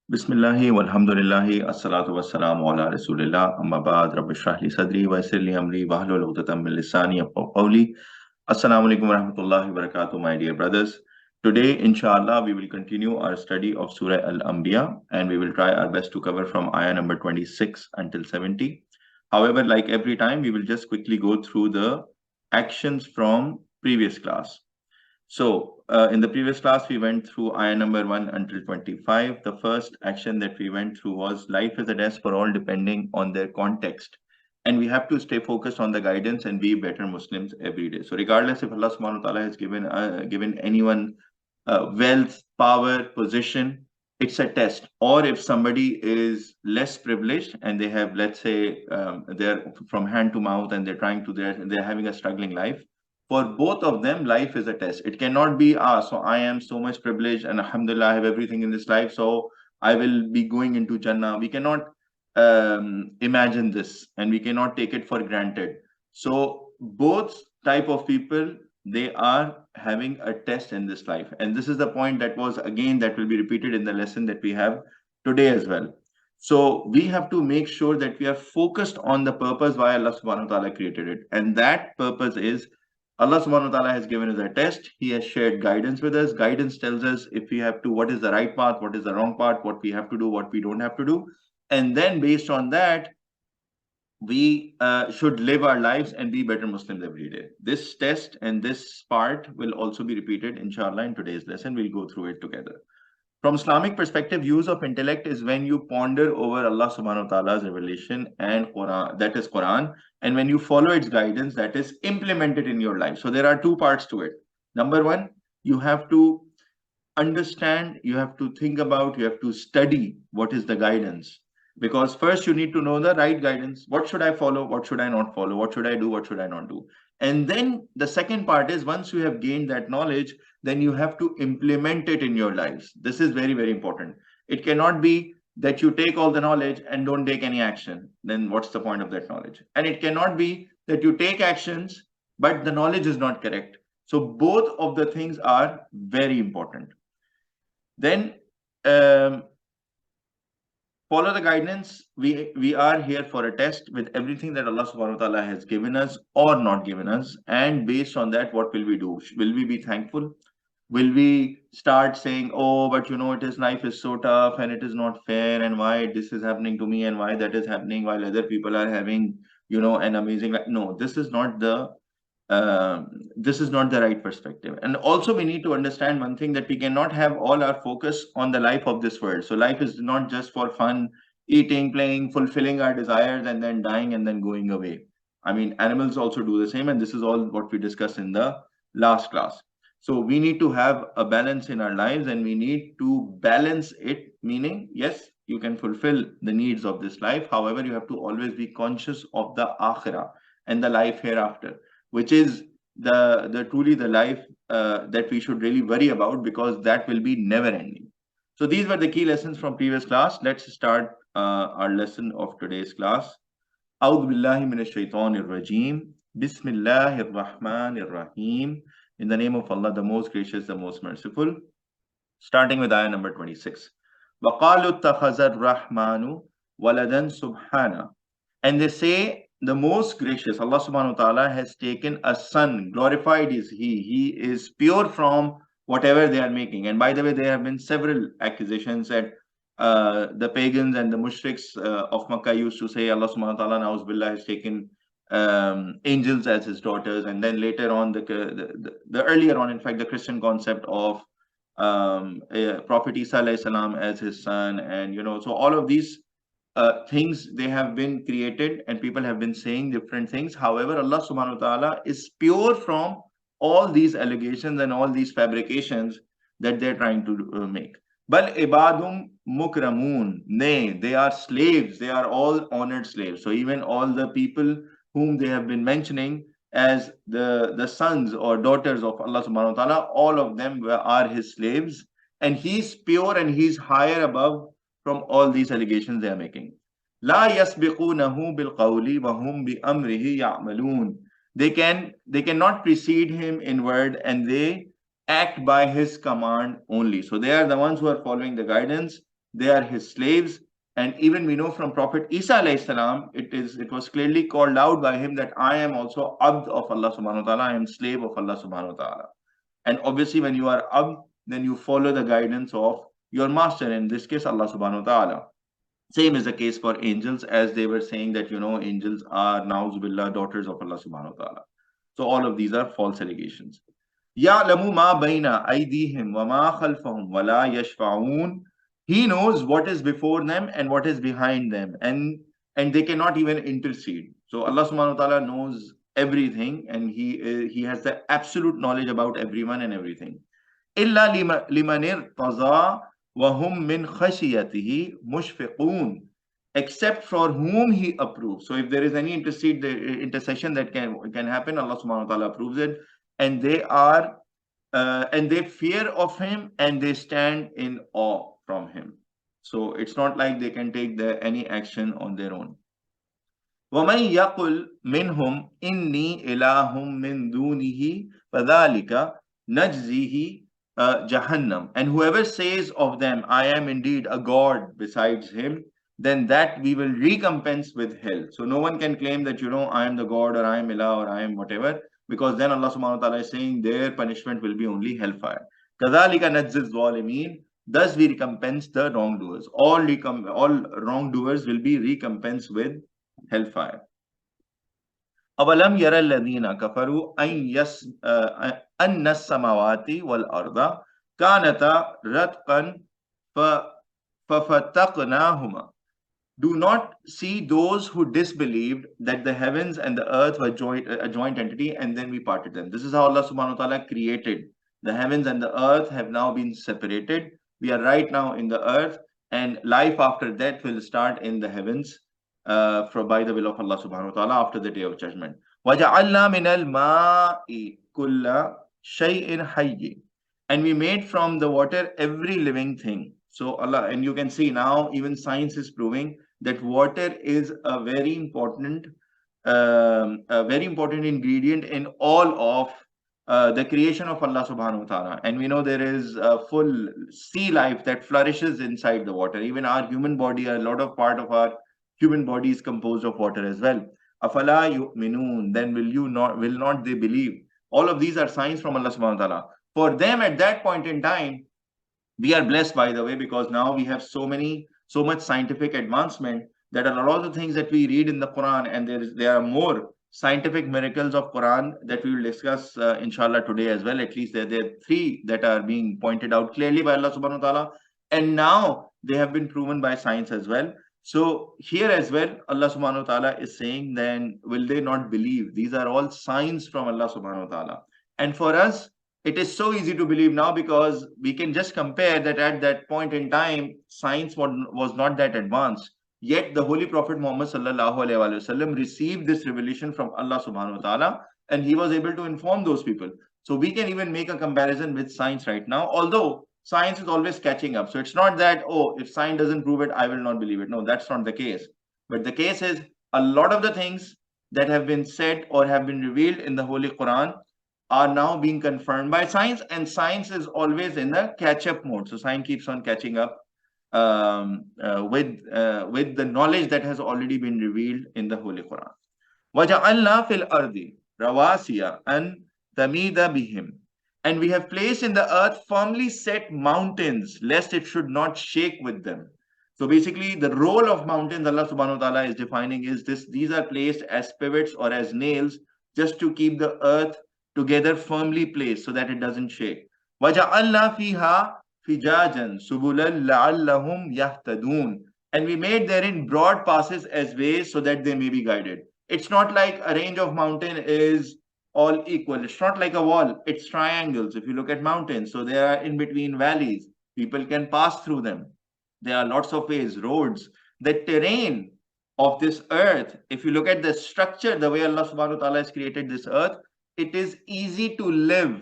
Bismillahi walhamdulillahi assalatu wassalamu ala rasulillah amma ba'd rabbi shrah li sadri wa yassir li amri wahlul 'uqdatam min lisani yafqahu qawli. Assalamu alaikum wa rahmatullahi wa barakatuh, my dear brothers. Today, inshallah, we will continue our study of Surah Anbiya and we will try our best to cover from ayah number 26 until 70. However, like every time, we will just quickly go through the actions from previous class. So, in the previous class, we went through ayah number 1 until 25. The first action that we went through was life is a test for all depending on their context. And we have to stay focused on the guidance and be better Muslims every day. So, regardless if Allah subhanahu wa ta'ala has given anyone wealth, power, position, it's a test. Or if somebody is less privileged and they have, let's say, they're from hand to mouth and they're having a struggling life, for both of them, life is a test. It cannot be, so I am so much privileged and Alhamdulillah, I have everything in this life, so I will be going into Jannah. We cannot imagine this and we cannot take it for granted. So both type of people, they are having a test in this life. And this is the point that will be repeated in the lesson that we have today as well. So we have to make sure that we are focused on the purpose why Allah subhanahu wa ta'ala created it. And that purpose is Allah subhanahu wa ta'ala has given us a test. He has shared guidance with us. Guidance tells us if we have to, what is the right path, what is the wrong path, what we have to do, what we don't have to do. And then based on that, we should live our lives and be better Muslims every day. This test and this part will also be repeated, inshallah, in today's lesson. We'll go through it together. From Islamic perspective, use of intellect is when you ponder over Allah subhanahu wa ta'ala's revelation and Quran, that is Quran, and when you follow its guidance, that is implemented in your life. So there are two parts to it. Number one, you have to understand, you have to think about, you have to study what is the guidance. Because first you need to know the right guidance. What should I follow? What should I not follow? What should I do? What should I not do? And then the second part is once you have gained that knowledge, then you have to implement it in your lives. This is very, very important. It cannot be that you take all the knowledge and don't take any action. Then what's the point of that knowledge? And it cannot be that you take actions, but the knowledge is not correct. So both of the things are very important. Then follow the guidance. We are here for a test with everything that Allah subhanahu wa ta'ala has given us or not given us. And based on that, what will we do? Will we be thankful? Will we start saying, oh, but life is so tough and it is not fair, and why this is happening to me and why that is happening while other people are having, an amazing life? No, this is not the right perspective. And also we need to understand one thing, that we cannot have all our focus on the life of this world. So life is not just for fun, eating, playing, fulfilling our desires, and then dying and then going away. I mean, animals also do the same, and this is all what we discussed in the last class. So we need to have a balance in our lives, and we need to balance it, meaning, yes, you can fulfill the needs of this life. However, you have to always be conscious of the akhirah and the life hereafter, which is the truly the life that we should really worry about, because that will be never ending. So these were the key lessons from previous class. Let's start our lesson of today's class. A'udhu billahi minash shaitanir rajim. Bismillahir rahmanir rahim. In the name of Allah, the most gracious, the most merciful. Starting with ayah number 26. وَقَالُوا اتَّخَذَ الرَّحْمَنُ وَلَدًا سُبْحَانَهُ. And they say, the most gracious, Allah subhanahu wa ta'ala, has taken a son. Glorified is He. He is pure from whatever they are making. And by the way, there have been several accusations that the pagans and the mushriks of Makkah used to say Allah subhanahu wa ta'ala, na'uz billah, has taken angels as his daughters. And then later on, the earlier on, in fact, the Christian concept of Prophet Isa alayhi salam as his son. And so all of these things, they have been created and people have been saying different things. However, Allah subhanahu wa ta'ala is pure from all these allegations and all these fabrications that they're trying to make. Bal ibadum mukramoon. Nay, they are slaves. They are all honored slaves. So even all the people whom they have been mentioning as the sons or daughters of Allah subhanahu wa ta'ala, all of them are his slaves. And he's pure and he's higher above from all these allegations they are making. La yasbiqunahu bil qawli wa hum bi amrihi ya'malun. They cannot precede him in word, and they act by his command only. So they are the ones who are following the guidance. they are his slaves. And even we know from Prophet Isa alayhi salam, it was clearly called out by him that I am also abd of Allah subhanahu wa ta'ala, I am slave of Allah subhanahu wa ta'ala. And obviously when you are abd, then you follow the guidance of your master, in this case Allah subhanahu wa ta'ala. Same is the case for angels, as they were saying that, angels are, na'uzubillah, daughters of Allah subhanahu wa ta'ala. So all of these are false allegations. يَعْلَمُ مَا بَيْنَ أَيْدِيهِمْ وَمَا خَلْفَهُمْ وَلَا يَشْفَعُونَ. He knows what is before them and what is behind them, and they cannot even intercede. So Allah subhanahu wa ta'ala knows everything, and he has the absolute knowledge about everyone and everything. إِلَّا لِمَنِ ارْتَضَى وَهُمْ مِنْ خَشِيَتِهِ مُشْفِقُونَ. Except for whom he approves. So if there is any intercession that can happen, Allah subhanahu wa ta'ala approves it, and they fear of him, and they stand in awe from him. So it's not like they can take any action on their own. وَمَنْ يَقُلْ مِنْهُمْ إِنِّي إِلَهٌ مِّن دُونِهِ فَذَلِكَ نَجْزِيهِ Jahannam. And whoever says of them, I am indeed a god besides him, then that we will recompense with hell. So no one can claim that, I am the god, or I am Ilah, or I am whatever, because then Allah subhanahu wa ta'ala is saying their punishment will be only hellfire. كَذَلِكَ نَجْزِي الظَّالِمِينَ. Thus we recompense the wrongdoers. All wrongdoers will be recompensed with hellfire. أَوَلَمْ يَرَ الَّذِينَ كَفَرُوا أَنَّ السَّمَاوَاتِ وَالْأَرْضَ كَانَتَا رَتْقًا فَفَتَقْنَاهُمَا. Do not see those who disbelieved that the heavens and the earth were a joint entity, and then we parted them. This is how Allah subhanahu wa ta'ala created. The heavens and the earth have now been separated. We are right now in the earth, and life after death will start in the heavens, by the will of Allah subhanahu wa ta'ala, after the day of judgment. وَجَعَلْنَا مِنَ الْمَاءِ كُلَّ شَيْءٍ حَيٍّ. And we made from the water every living thing. So Allah, and you can see now even science is proving that water is a very important ingredient in all of the creation of Allah subhanahu wa ta'ala. And we know there is a full sea life that flourishes inside the water. Even our human body, a lot of part of our human body is composed of water as well. Afala yu'minun. Then will not they believe? All of these are signs from Allah subhanahu wa ta'ala. For them at that point in time, we are blessed, by the way, because now we have so much scientific advancement that a lot of the things that we read in the Quran, and there are more scientific miracles of Quran that we will discuss inshallah today as well. At least there are 3 that are being pointed out clearly by Allah subhanahu wa ta'ala, and now they have been proven by science as well. So here as well, Allah subhanahu wa ta'ala is saying, then will they not believe? These are all signs from Allah subhanahu wa ta'ala. And for us, it is so easy to believe now, because we can just compare that at that point in time, science was not that advanced. Yet the Holy Prophet Muhammad sallallahu alaihi wasallam received this revelation from Allah subhanahu wa ta'ala, and he was able to inform those people. So we can even make a comparison with science right now, although science is always catching up. So it's not that, oh, if science doesn't prove it, I will not believe it. No, that's not the case. But the case is, a lot of the things that have been said or have been revealed in the Holy Quran are now being confirmed by science, and science is always in the catch-up mode. So science keeps on catching up with the knowledge that has already been revealed in the Holy Quran. وَجَعَلْنَا فِي الْأَرْضِ رَوَاسِيَ أَن تَمِيدَ بِهِمْ. And we have placed in the earth firmly set mountains, lest it should not shake with them. So basically, the role of mountains Allah subhanahu wa ta'ala is defining is this: these are placed as pivots or as nails, just to keep the earth together, firmly placed, so that it doesn't shake. وَجَعَلْنَا فِيهَا فِجَاجًا سُبُلًا لَعَلَّهُمْ يَهْتَدُونَ. And we made therein broad passes as ways, so that they may be guided. It's not like a range of mountain is all equal. It's not like a wall. It's triangles. If you look at mountains, so there are in between valleys. People can pass through them. There are lots of ways, roads. The terrain of this earth, if you look at the structure, the way Allah subhanahu wa ta'ala has created this earth, it is easy to live.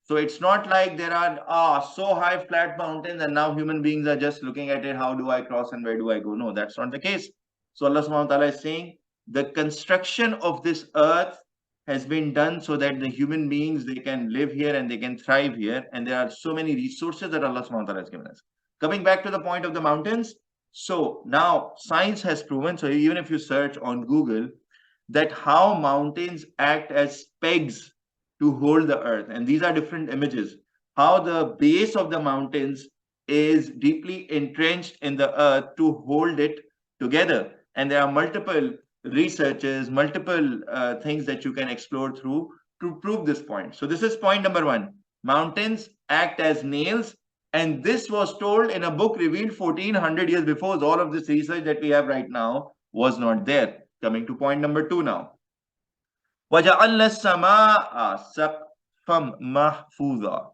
So it's not like there are so high flat mountains and now human beings are just looking at it, how do I cross and where do I go? No, that's not the case. So Allah subhanahu wa ta'ala is saying the construction of this earth has been done so that the human beings, they can live here and they can thrive here, and there are so many resources that Allah subhanahu wa ta'ala has given us. Coming back to the point of the mountains. So now science has proven, so even if you search on Google, that how mountains act as pegs to hold the earth. And these are different images. How the base of the mountains is deeply entrenched in the earth to hold it together. And there are multiple researches, multiple things that you can explore through to prove this point. So this is point number one. Mountains act as nails. And this was told in a book revealed 1400 years before. All of this research that we have right now was not there. Coming to point number two now. وَجَعَلْنَا السَّمَاءَ سَقْفًا مَحْفُوظًا.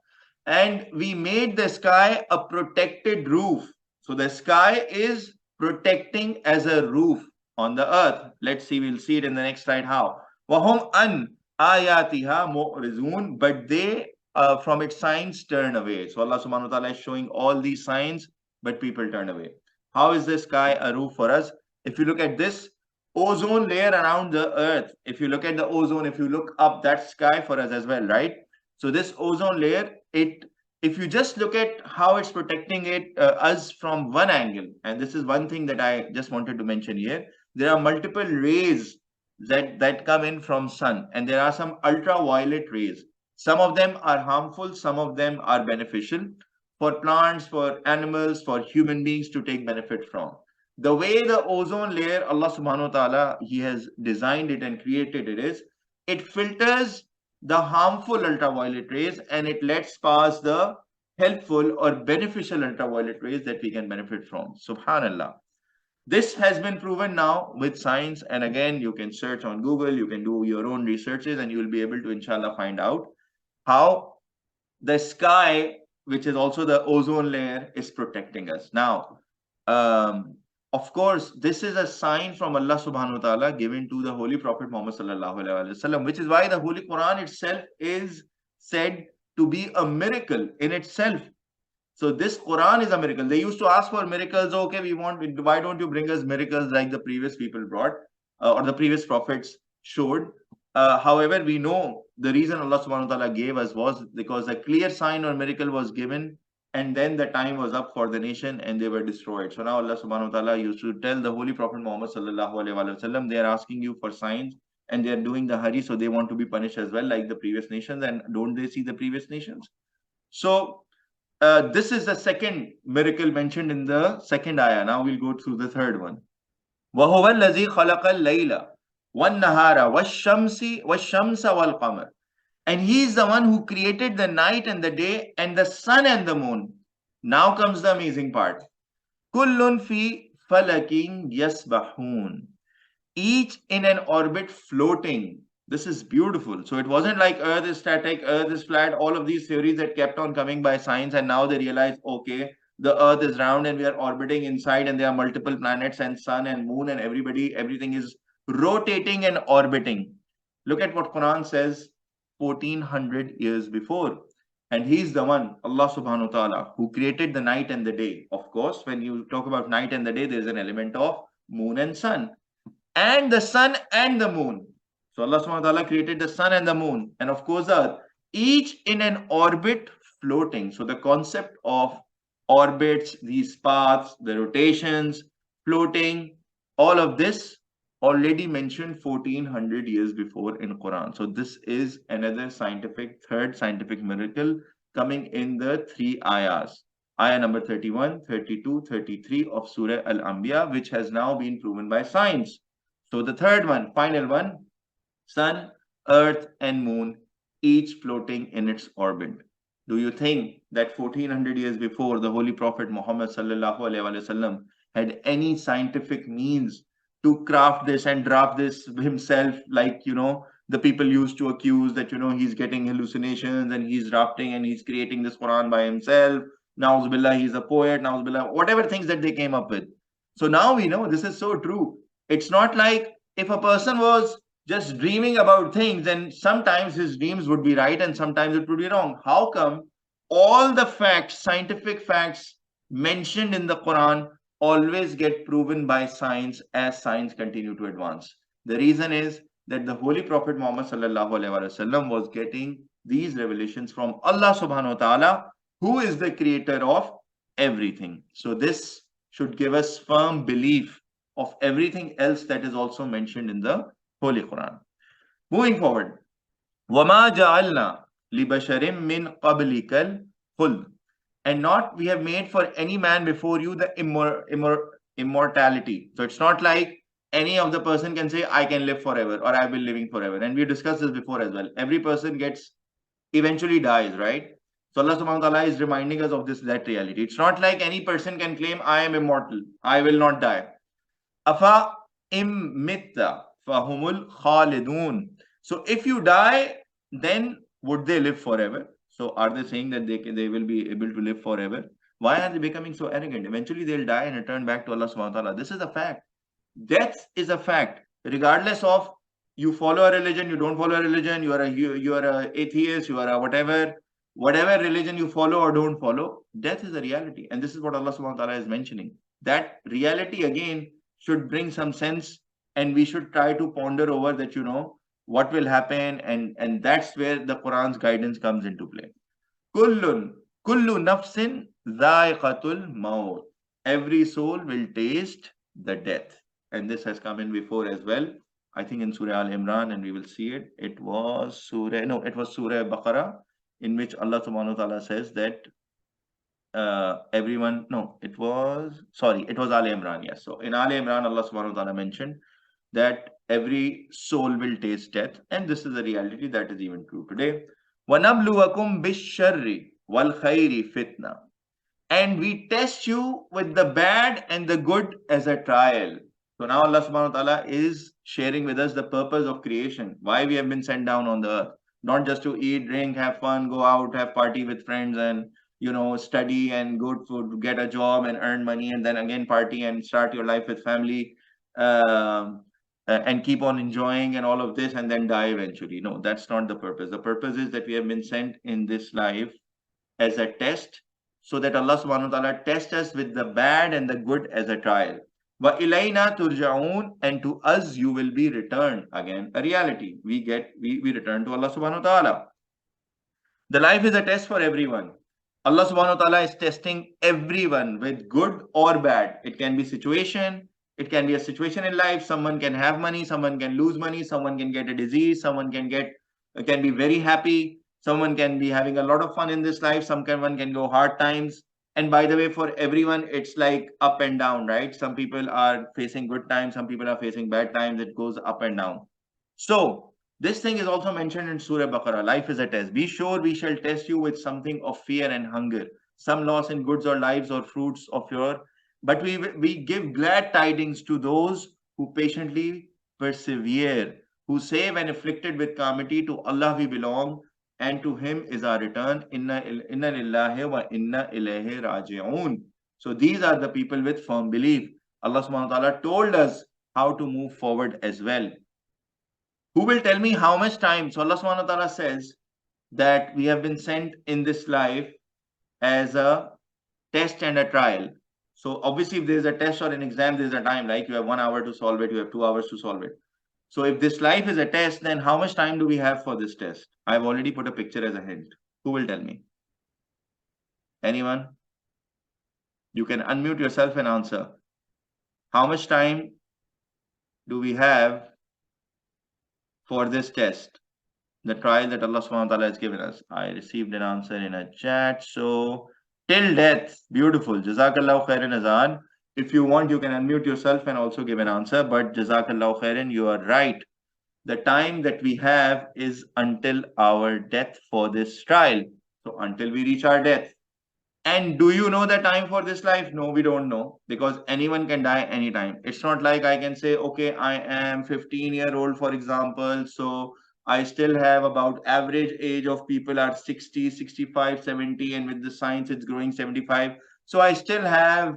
And we made the sky a protected roof. So the sky is protecting as a roof on the earth. Let's see, we'll see it in the next slide how. وَهُمْ أَنْ آيَاتِهَا مُعْرِضُونَ. But they from its signs turn away. So Allah subhanahu wa ta'ala is showing all these signs, but people turn away. How is the sky a roof for us? If you look at this ozone layer around the earth, if you look at the ozone, if you look up, that sky for us as well, right? So this ozone layer, if you just look at how it's protecting us from one angle, and this is one thing that I just wanted to mention here, there are multiple rays that come in from sun, and there are some ultraviolet rays. Some of them are harmful, some of them are beneficial for plants, for animals, for human beings to take benefit from. The way the ozone layer, Allah subhanahu wa ta'ala, He has designed it and created it is, it filters the harmful ultraviolet rays and it lets pass the helpful or beneficial ultraviolet rays that we can benefit from. Subhanallah. This has been proven now with science, and again, you can search on Google, you can do your own researches, and you will be able to, inshallah, find out how the sky, which is also the ozone layer, is protecting us. Now, of course, this is a sign from Allah subhanahu wa ta'ala given to the Holy Prophet Muhammad sallallahu alaihi wasallam, which is why the Holy Quran itself is said to be a miracle in itself. So this Quran is a miracle. They used to ask for miracles. Okay, why don't you bring us miracles like the previous people brought or the previous prophets showed? However, we know the reason Allah subhanahu wa ta'ala gave us was because a clear sign or miracle was given, and then the time was up for the nation and they were destroyed. So now Allah subhanahu wa ta'ala used to tell the Holy Prophet Muhammad sallallahu alaihi wasallam, they are asking you for signs and they are doing the hurry, so they want to be punished as well like the previous nations. And don't they see the previous nations? So this is the second miracle mentioned in the second ayah. Now we'll go through the third one. وَهُوَ الَّذِي خَلَقَ اللَّيْلَ وَالنَّهَارَ وَالشَّمْسَ وَالْقَمَرَ. And He is the one who created the night and the day and the sun and the moon. Now comes the amazing part. كُلٌّ فِي فَلَكٍ يَسْبَحُونَ. Each in an orbit floating. This is beautiful. So it wasn't like Earth is static, Earth is flat, all of these theories that kept on coming by science, and now they realize, okay, the Earth is round and we are orbiting inside and there are multiple planets and sun and moon and everything is rotating and orbiting. Look at what Quran says 1400 years before. And He's the one, Allah subhanahu wa ta'ala, who created the night and the day. Of course, when you talk about night and the day, there's an element of moon and sun. And the sun and the moon. So Allah subhanahu wa ta'ala created the sun and the moon. And of course, the earth. Each in an orbit floating. So the concept of orbits, these paths, the rotations, floating, all of this already mentioned 1400 years before in Quran. So this is another third scientific miracle coming in the three ayahs. Ayah number 31, 32, 33 of Surah Anbiya, which has now been proven by science. So the third one, final one, sun, earth and moon, each floating in its orbit. Do you think that 1400 years before the Holy Prophet Muhammad sallallahu alaihi wasallam had any scientific means to craft this and draft this himself, like, the people used to accuse that, he's getting hallucinations and he's drafting and he's creating this Quran by himself. Na'uz billah, he's a poet, na'uz billah, whatever things that they came up with. So now we know this is so true. It's not like if a person was just dreaming about things, and sometimes his dreams would be right and sometimes it would be wrong. How come all the facts, scientific facts mentioned in the Quran always get proven by science as science continue to advance? The reason is that the Holy Prophet Muhammad sallallahu alaihi wasallam was getting these revelations from Allah subhanahu wa ta'ala, who is the creator of everything. So this should give us firm belief of everything else that is also mentioned in the Holy Quran. Moving forward, وَمَا جَعَلْنَا لِبَشَرٍ مِّن قَبْلِكَ الْخُلْدَ. And not we have made for any man before you the immortality. So it's not like any of the person can say, I can live forever or I've been living forever. And we discussed this before as well. Every person eventually dies, right? So Allah subhanahu wa ta'ala is reminding us of that reality. It's not like any person can claim, I am immortal, I will not die. Afa immitta fahumul khalidun. So if you die, then would they live forever? So are they saying that they will be able to live forever? Why are they becoming so arrogant? Eventually they'll die and return back to Allah subhanahu wa ta'ala. This is a fact. Death is a fact. Regardless of you follow a religion, you don't follow a religion, you are a atheist, you are a whatever religion you follow or don't follow, death is a reality. And this is what Allah subhanahu wa ta'ala is mentioning. That reality again should bring some sense, and we should try to ponder over that, what will happen, and that's where the Quran's guidance comes into play. Kullu nafsin dha'iqatul maut. Every soul will taste the death. And this has come in before as well. I think in Surah Al-Imran, and we will see it. It was Surah Baqarah, in which Allah subhanahu wa ta'ala says that it was Al-Imran, yes. So in Al-Imran, Allah subhanahu wa ta'ala mentioned that every soul will taste death, and this is a reality that is even true today. وَنَبْلُوَكُمْ بِالشَّرِّ وَالْخَيْرِ فِتْنَةً. And we test you with the bad and the good as a trial. So now Allah subhanahu wa ta'ala is sharing with us the purpose of creation, why we have been sent down on the earth. Not just to eat, drink, have fun, go out, have party with friends, and study and go to get a job and earn money, and then again party and start your life with family, and keep on enjoying and all of this, and then die eventually. No, that's not the purpose. The purpose is that we have been sent in this life as a test, so that Allah subhanahu wa ta'ala tests us with the bad and the good as a trial. Wa ilayna turja'un, and to us you will be returned. Again, a reality. We return to Allah subhanahu wa ta'ala. The life is a test for everyone. Allah subhanahu wa ta'ala is testing everyone with good or bad. It can be situation. It can be a situation in life. Someone can have money, someone can lose money, someone can get a disease, someone can be very happy, someone can be having a lot of fun in this life, someone can go hard times. And by the way, for everyone, it's like up and down, right? Some people are facing good times, some people are facing bad times. It goes up and down. So this thing is also mentioned in Surah Baqarah. Life is a test. Be sure we shall test you with something of fear and hunger, some loss in goods or lives or fruits of your. But we give glad tidings to those who patiently persevere, who say when afflicted with calamity, to Allah we belong, and to Him is our return. Inna lillahi wa inna ilayhi raji'un. So these are the people with firm belief. Allah subhanahu wa ta'ala told us how to move forward as well. Who will tell me how much time? So Allah subhanahu wa ta'ala says that we have been sent in this life as a test and a trial. So obviously, if there is a test or an exam, there is a time, like you have 1 hour to solve it, you have 2 hours to solve it. So if this life is a test, then how much time do we have for this test? I've already put a picture as a hint. Who will tell me? Anyone? You can unmute yourself and answer. How much time do we have for this test? The trial that Allah SWT has given us. I received an answer in a chat. So till death. Beautiful. Jazakallahu khairan Azan. If you want, you can unmute yourself and also give an answer. But Jazakallahu khairan, you are right. The time that we have is until our death for this trial. So until we reach our death. And do you know the time for this life? No, we don't know, because anyone can die anytime. It's not like I can say, okay, I am 15-year-old, for example. So I still have about average age of people are 60, 65, 70. And with the science, it's growing 75. So I still have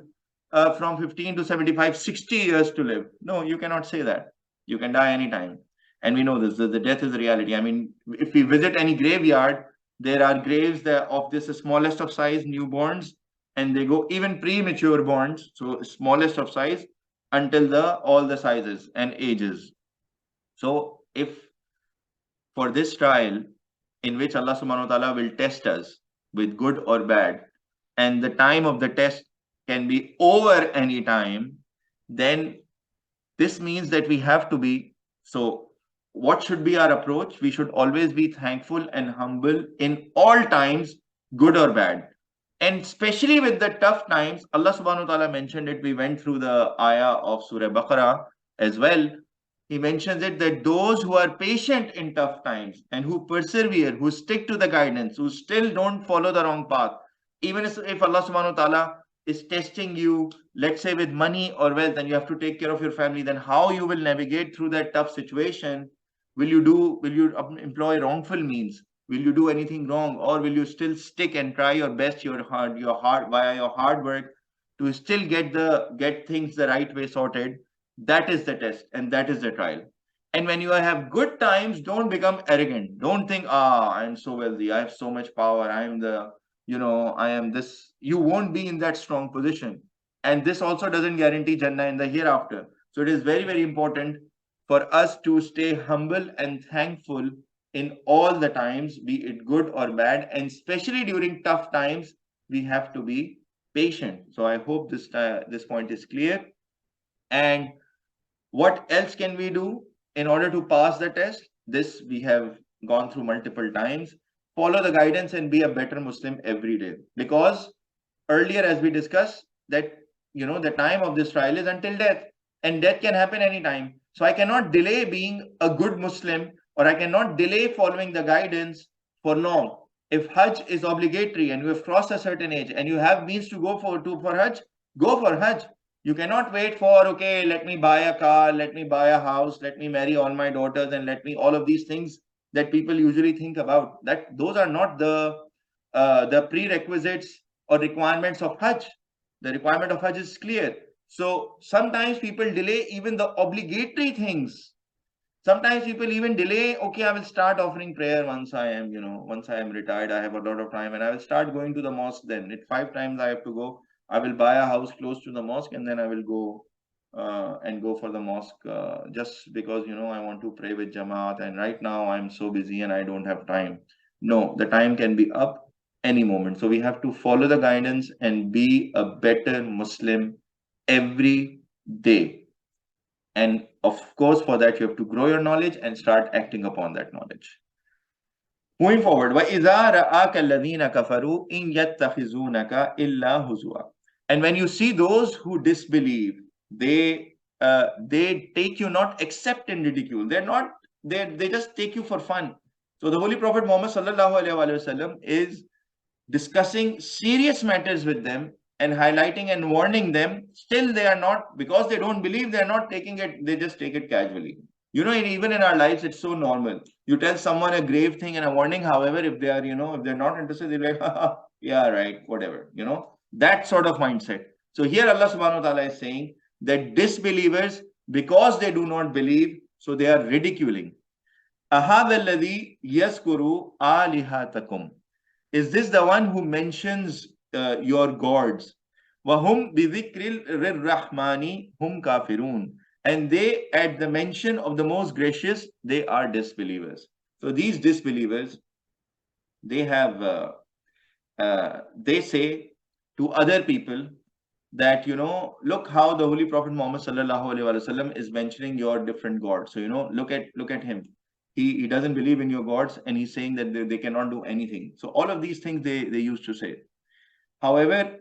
from 15 to 75, 60 years to live. No, you cannot say that. You can die anytime. And we know this, the death is a reality. I mean, if we visit any graveyard, there are graves of this smallest of size, newborns, and they go even premature borns, so smallest of size, until all the sizes and ages. So if for this trial in which Allah subhanahu wa ta'ala will test us with good or bad, and the time of the test can be over any time, then this means that we have to be. So, what should be our approach? We should always be thankful and humble in all times, good or bad. And especially with the tough times, Allah subhanahu wa ta'ala mentioned it. We went through the ayah of Surah Baqarah as well. He mentions it that those who are patient in tough times and who persevere, who stick to the guidance, who still don't follow the wrong path, even if Allah subhanahu wa ta'ala is testing you, let's say with money or wealth, and you have to take care of your family, then how you will navigate through that tough situation? Will you employ wrongful means? Will you do anything wrong, or will you still stick and try your best, your hard via your hard work to still get things the right way sorted? That is the test, and that is the trial. And when you have good times, don't become arrogant. Don't think, I'm so wealthy, I have so much power, I am the, I am this. You won't be in that strong position. And this also doesn't guarantee Jannah in the hereafter. So it is very, very important for us to stay humble and thankful in all the times, be it good or bad. And especially during tough times, we have to be patient. So I hope this point is clear. And what else can we do in order to pass the test? This we have gone through multiple times. Follow the guidance and be a better Muslim every day. Because earlier, as we discussed, that the time of this trial is until death, and death can happen anytime. So I cannot delay being a good Muslim, or I cannot delay following the guidance for long. If Hajj is obligatory and you have crossed a certain age and you have means to go for Hajj, go for Hajj. You cannot wait for, okay, let me buy a car, let me buy a house, let me marry all my daughters, and let me all of these things that people usually think about. That those are not the prerequisites or requirements of Hajj. The requirement of Hajj is clear. So sometimes people delay even the obligatory things. Sometimes people even delay, okay, I will start offering prayer once I am retired, I have a lot of time, and I will start going to the mosque then. At 5 times I have to go. I will buy a house close to the mosque, and then I will go and go for the mosque just because, I want to pray with Jamaat, and right now I'm so busy and I don't have time. No, the time can be up any moment. So we have to follow the guidance and be a better Muslim every day. And of course, for that, you have to grow your knowledge and start acting upon that knowledge. Moving forward, وَإِذَا رَآكَ الَّذِينَ كَفَرُوا إِن يَتَّخِذُونَكَ إِلَّا هُزُوًا. And when you see those who disbelieve, they take you not except in ridicule. They just take you for fun. So the Holy Prophet Muhammad sallallahu alaihi wasallam is discussing serious matters with them and highlighting and warning them. Still, they are not, because they don't believe, they are not taking it, they just take it casually. Even in our lives, it's so normal. You tell someone a grave thing and a warning, however, if they are, if they're not interested, they're like, yeah, right, whatever, that sort of mindset. So here Allah subhanahu wa ta'ala is saying that disbelievers, because they do not believe, so they are ridiculing. أَهَذَا الَّذِي يَذْكُرُ آلِهَتَكُمْ. Is this the one who mentions your gods? وَهُمْ بِذِكْرِ الرَّحْمَنِ هُمْ كَافِرُونَ. And they, at the mention of the most gracious, they are disbelievers. So these disbelievers, they have, they say to other people that, look how the Holy Prophet Muhammad sallallahu alaihi wasallam is mentioning your different gods. So, look at him. He doesn't believe in your gods, and he's saying that they cannot do anything. So all of these things they used to say. However,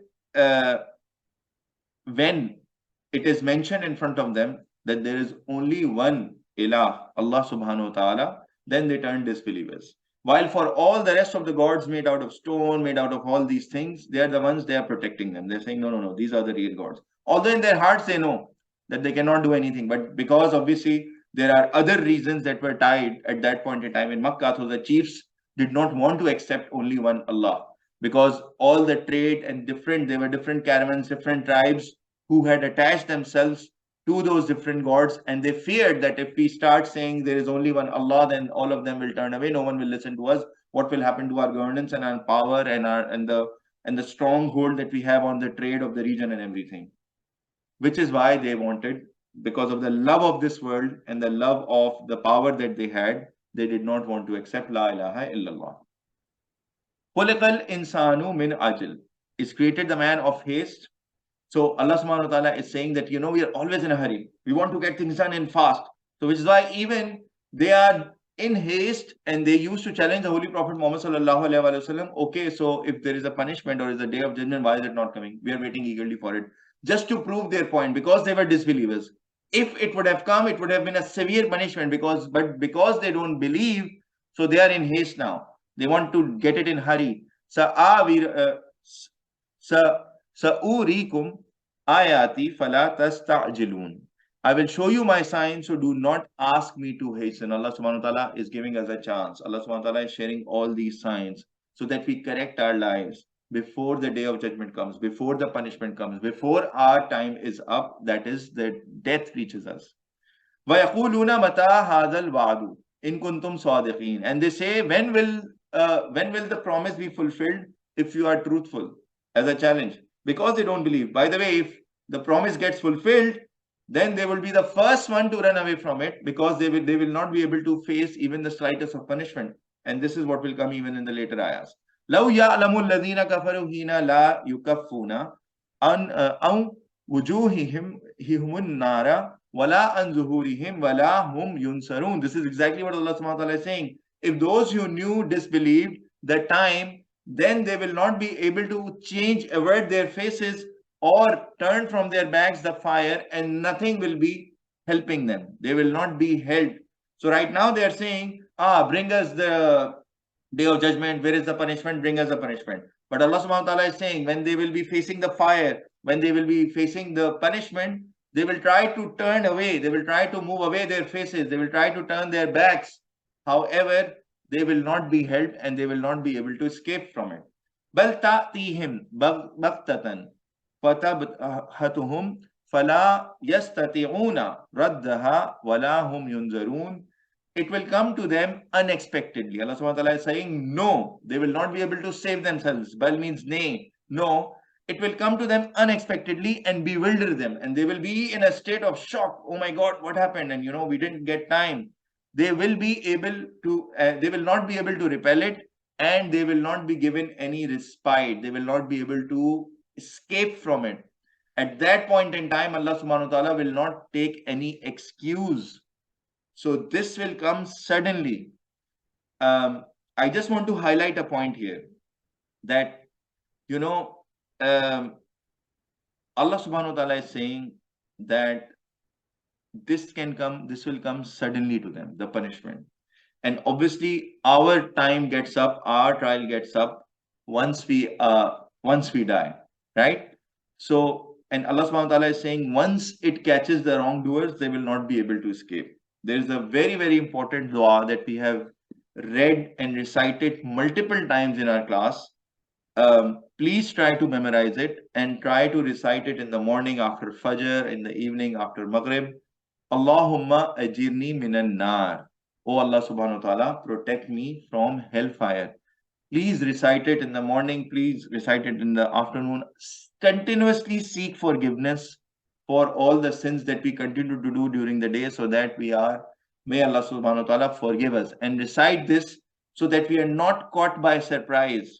when it is mentioned in front of them that there is only one ilah, Allah subhanahu wa ta'ala, then they turn disbelievers. While for all the rest of the gods made out of stone, made out of all these things, they are the ones, they are protecting them. They're saying, no, these are the real gods. Although in their hearts they know that they cannot do anything, but because obviously there are other reasons that were tied at that point in time in Makkah, so the chiefs did not want to accept only one Allah, because all the trade and there were different caravans, different tribes who had attached themselves to those different gods, and they feared that if we start saying there is only one Allah, then all of them will turn away. No one will listen to us. What will happen to our governance and our power and the stronghold that we have on the trade of the region and everything? Which is why they wanted, because of the love of this world and the love of the power that they had, they did not want to accept La ilaha illallah. خُلِقَ الْإِنسَانُ مِنْ أَجْلٍ. is created the man of haste. So Allah subhanahu wa ta'ala is saying that, we are always in a hurry. We want to get things done in fast. So which is why even they are in haste and they used to challenge the Holy Prophet Muhammad sallallahu alaihi wasallam. Okay, so if there is a punishment or is a day of judgment, why is it not coming? We are waiting eagerly for it. Just to prove their point, because they were disbelievers. If it would have come, it would have been a severe punishment, but because they don't believe, so they are in haste now. They want to get it in hurry. Sa'urikum ayati fala tasta'jilun. I will show you my signs, so do not ask me to hasten. Allah subhanahu wa ta'ala is giving us a chance. Allah subhanahu wa ta'ala is sharing all these signs so that we correct our lives before the day of judgment comes, before the punishment comes, before our time is up, that is, the death reaches us. وَيَقُولُونَ مَتَى هَذَا الْوَعْدُ إِن كُنْتُمْ صَادِقِينَ. And they say, when will the promise be fulfilled if you are truthful? As a challenge. Because they don't believe. By the way, if the promise gets fulfilled, then they will be the first one to run away from it, because they will not be able to face even the slightest of punishment. And this is what will come even in the later ayahs. لَوْ يَعْلَمُ الَّذِينَ كَفَرُوا حِينَ لَا يُكَفُّونَ عَنْ وُجُوهِهِمْ النَّارَ وَلَا عَنْ ظُهُورِهِمْ وَلَا هُمْ يُنْصَرُونَ. This is exactly what Allah subhanahu wa ta'ala is saying. If those who knew disbelieved the time, then they will not be able to avert their faces or turn from their backs the fire, and nothing will be helping them. They will not be helped. So right now they are saying, bring us the day of judgment. Where is the punishment? Bring us the punishment. But Allah subhanahu wa ta'ala is saying, when they will be facing the fire, when they will be facing the punishment, they will try to turn away. They will try to move away their faces. They will try to turn their backs. However, they will not be helped and they will not be able to escape from it. بَلْ تَأْتِيهِمْ بَغْتَةً فَتَبْهَتُهُمْ فَلَا يَسْتَطِيعُونَ رَدَّهَا وَلَا هُمْ يُنْظَرُونَ. It will come to them unexpectedly. Allah subhanahu wa ta'ala is saying, no, they will not be able to save themselves. Bal means nay. No, it will come to them unexpectedly and bewilder them. And they will be in a state of shock. Oh my God, what happened? And we didn't get time. They will be able to, they will not be able to repel it, and they will not be given any respite. They will not be able to escape from it. At that point in time, Allah subhanahu wa ta'ala will not take any excuse. So this will come suddenly. I just want to highlight a point here that, Allah subhanahu wa ta'ala is saying that this will come suddenly to them, the punishment. And obviously our time gets up, our trial gets up once we die, right? So, and Allah subhanahu wa ta'ala is saying, once it catches the wrongdoers, they will not be able to escape. There is a very, very important dua that we have read and recited multiple times in our class. Please try to memorize it and try to recite it in the morning after Fajr, in the evening after Maghrib. Allahumma ajirni minan nar. Oh Allah subhanahu wa ta'ala, protect me from hellfire. Please recite it in the morning. Please recite it in the afternoon. Continuously seek forgiveness for all the sins that we continue to do during the day, so that may Allah subhanahu wa ta'ala forgive us. And recite this so that we are not caught by surprise,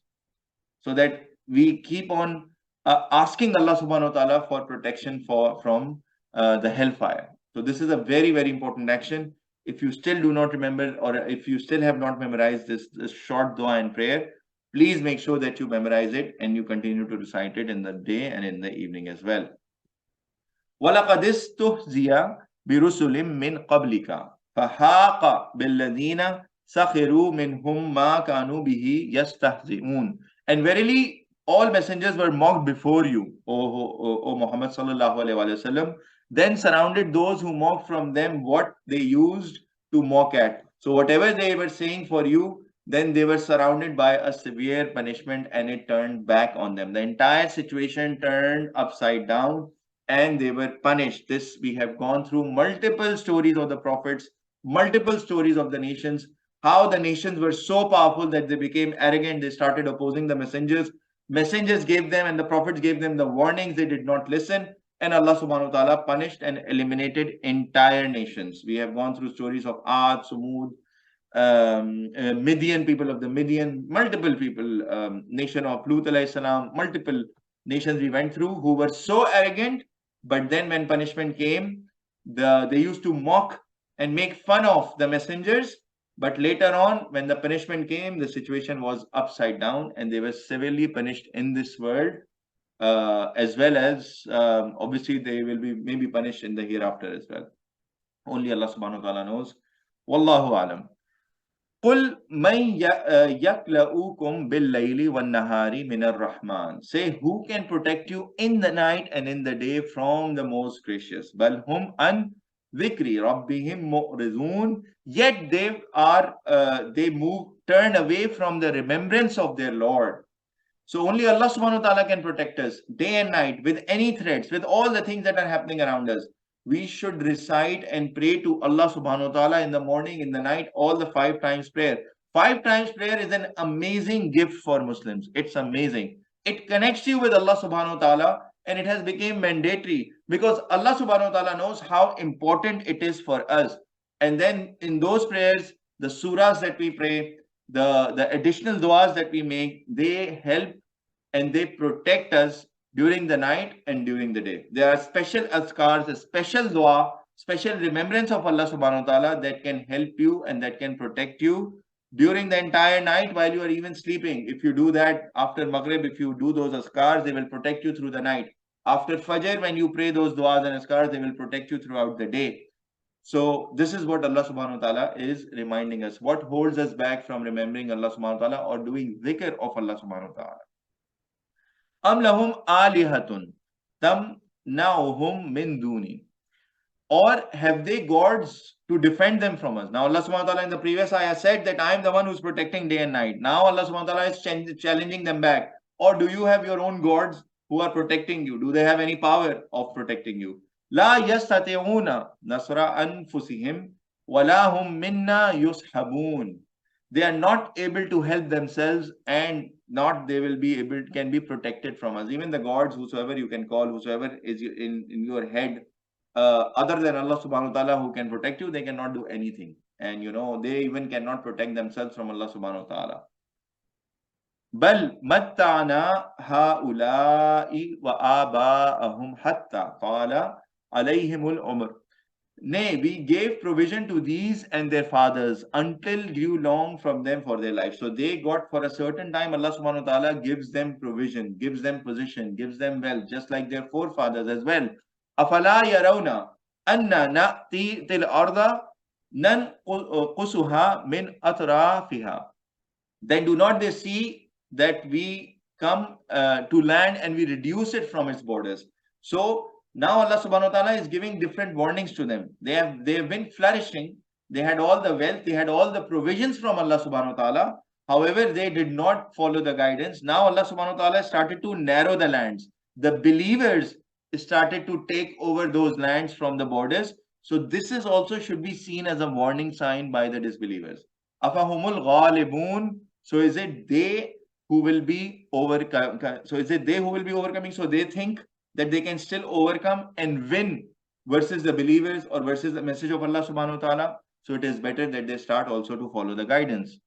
so that we keep on asking Allah subhanahu wa ta'ala for protection from the hellfire. So this is a very, very important action. If you still do not remember, or if you still have not memorized this short dua and prayer, please make sure that you memorize it and you continue to recite it in the day and in the evening as well. وَلَقَدِ اسْتُهْزِيَ بِرُسُلٍ مِّن قَبْلِكَ فَحَاقَ بِالَّذِينَ سَخِرُوا مِنْهُمْ مَا كَانُوا بِهِ يَسْتَهْزِئُونَ. And verily, all messengers were mocked before you, O Muhammad sallallahu alaihi wasallam. Then surrounded those who mocked from them what they used to mock at. So whatever they were saying for you, then they were surrounded by a severe punishment, and it turned back on them. The entire situation turned upside down and they were punished. This, we have gone through multiple stories of the prophets, multiple stories of the nations, how the nations were so powerful that they became arrogant. They started opposing the messengers. Messengers gave them, and the prophets gave them the warnings. They did not listen. And Allah subhanahu wa ta'ala punished and eliminated entire nations. We have gone through stories of Ad, Sumud, Midian, people of the Midian, multiple people, nation of Lut alayhi salam, multiple nations we went through who were so arrogant, but then when punishment came, they used to mock and make fun of the messengers. But later on, when the punishment came, the situation was upside down and they were severely punished in this world, as well as obviously they will be maybe punished in the hereafter as well. Only Allah subhanahu wa ta'ala knows. Wallahu alam. قُلْ مَنْ يَكْلَؤُكُمْ بِاللَّيْلِ وَالنَّهَارِ مِنَ الرَّحْمَنِ. Say, who can protect you in the night and in the day from the most gracious? بَلْ هُمْ أَنْ ذِكْرِ رَبِّهِمْ مُعْرِضُونَ. Yet they turn away from the remembrance of their Lord. So only Allah subhanahu wa ta'ala can protect us day and night with any threats, with all the things that are happening around us. We should recite and pray to Allah subhanahu wa ta'ala in the morning, in the night, all the 5 times prayer. 5 times prayer is an amazing gift for Muslims. It's amazing. It connects you with Allah subhanahu wa ta'ala and it has become mandatory because Allah subhanahu wa ta'ala knows how important it is for us. And then in those prayers, the surahs that we pray, the additional du'as that we make, they help and they protect us during the night and during the day. There are special azkars, a special dua, special remembrance of Allah subhanahu wa ta'ala that can help you and that can protect you during the entire night while you are even sleeping. If you do that after Maghrib, if you do those azkars, they will protect you through the night. After Fajr, when you pray those duas and azkars, they will protect you throughout the day. So this is what Allah subhanahu wa ta'ala is reminding us. What holds us back from remembering Allah subhanahu wa ta'ala or doing dhikr of Allah subhanahu wa ta'ala? Am lahum alihatun tamna'uhum min duni. Or have they gods to defend them from us? Now Allah subhanahu wa ta'ala in the previous ayah said that I am the one who's protecting day and night. Now Allah subhanahu wa ta'ala is challenging them back. Or do you have your own gods who are protecting you? Do they have any power of protecting you? La yastati'una nasra anfusihim wala hum minna yushabun. They are not able to help themselves and not they will be able can be protected from us. Even the gods, whosoever you can call, whosoever is in your head, other than Allah subhanahu wa ta'ala who can protect you, they cannot do anything. And they even cannot protect themselves from Allah subhanahu wa ta'ala. بل متعنا هؤلاء وآباءهم حتى طال عليهم العمر. Nay, we gave provision to these and their fathers until grew long from them for their life. So they got for a certain time, Allah subhanahu wa ta'ala gives them provision, gives them position, gives them wealth, just like their forefathers as well. أَفَلَا يَرَوْنَ أَنَّا نَأْتِي تِلْ أَرْضَ نَنْقُصُهَا مِنْ أَطْرَافِهَا. Then do not they see that we come to land and we reduce it from its borders. So now Allah subhanahu wa ta'ala is giving different warnings to them. They have been flourishing. They had all the wealth. They had all the provisions from Allah subhanahu wa ta'ala. However, they did not follow the guidance. Now Allah subhanahu wa ta'ala started to narrow the lands. The believers started to take over those lands from the borders. So this is also should be seen as a warning sign by the disbelievers. Afahumul ghalibun. So is it they who will be overcoming? So they think that they can still overcome and win versus the believers or versus the message of Allah subhanahu wa ta'ala. So it is better that they start also to follow the guidance.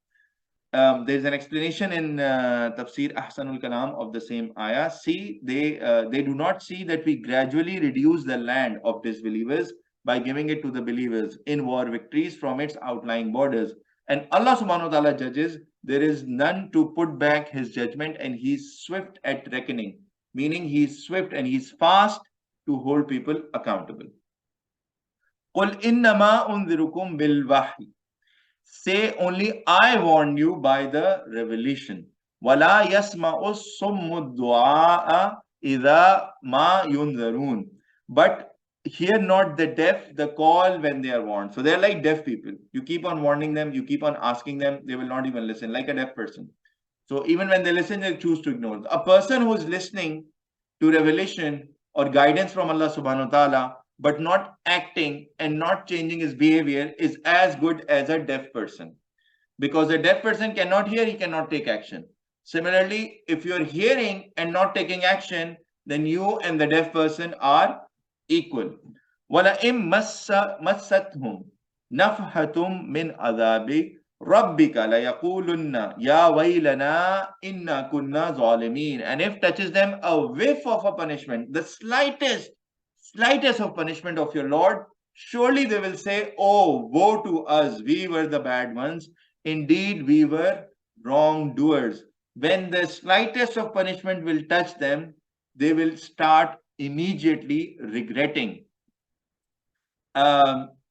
There's an explanation in Tafsir Ahsanul Kalam of the same ayah. See, they do not see that we gradually reduce the land of disbelievers by giving it to the believers in war victories from its outlying borders. And Allah subhanahu wa ta'ala judges, there is none to put back his judgment and he's swift at reckoning. Meaning he's swift and he's fast to hold people accountable. قُلْ إِنَّمَا أُنذِرُكُمْ بِالْوَحْيِ. Say only I warn you by the revelation. وَلَا يَسْمَعُ الصُّمُّ الدُّعَاءَ إِذَا مَا يُنذَرُونَ. But hear not the deaf the call when they are warned. So they're like deaf people. You keep on warning them, you keep on asking them, they will not even listen, like a deaf person. So even when they listen, they choose to ignore. A person who is listening to revelation or guidance from Allah subhanahu wa ta'ala, but not acting and not changing his behavior is as good as a deaf person. Because a deaf person cannot hear, he cannot take action. Similarly, if you're hearing and not taking action, then you and the deaf person are equal. وَلَئِمْ مَسَّتْهُمْ نَفْحَةٌ مِّنْ عَذَابِ Rabbika la yaqulunna ya waylana inna kunna zalimin. And if touches them a whiff of a punishment, the slightest of punishment of your Lord, surely they will say, oh, woe to us, we were the bad ones. Indeed, we were wrongdoers. When the slightest of punishment will touch them, they will start immediately regretting.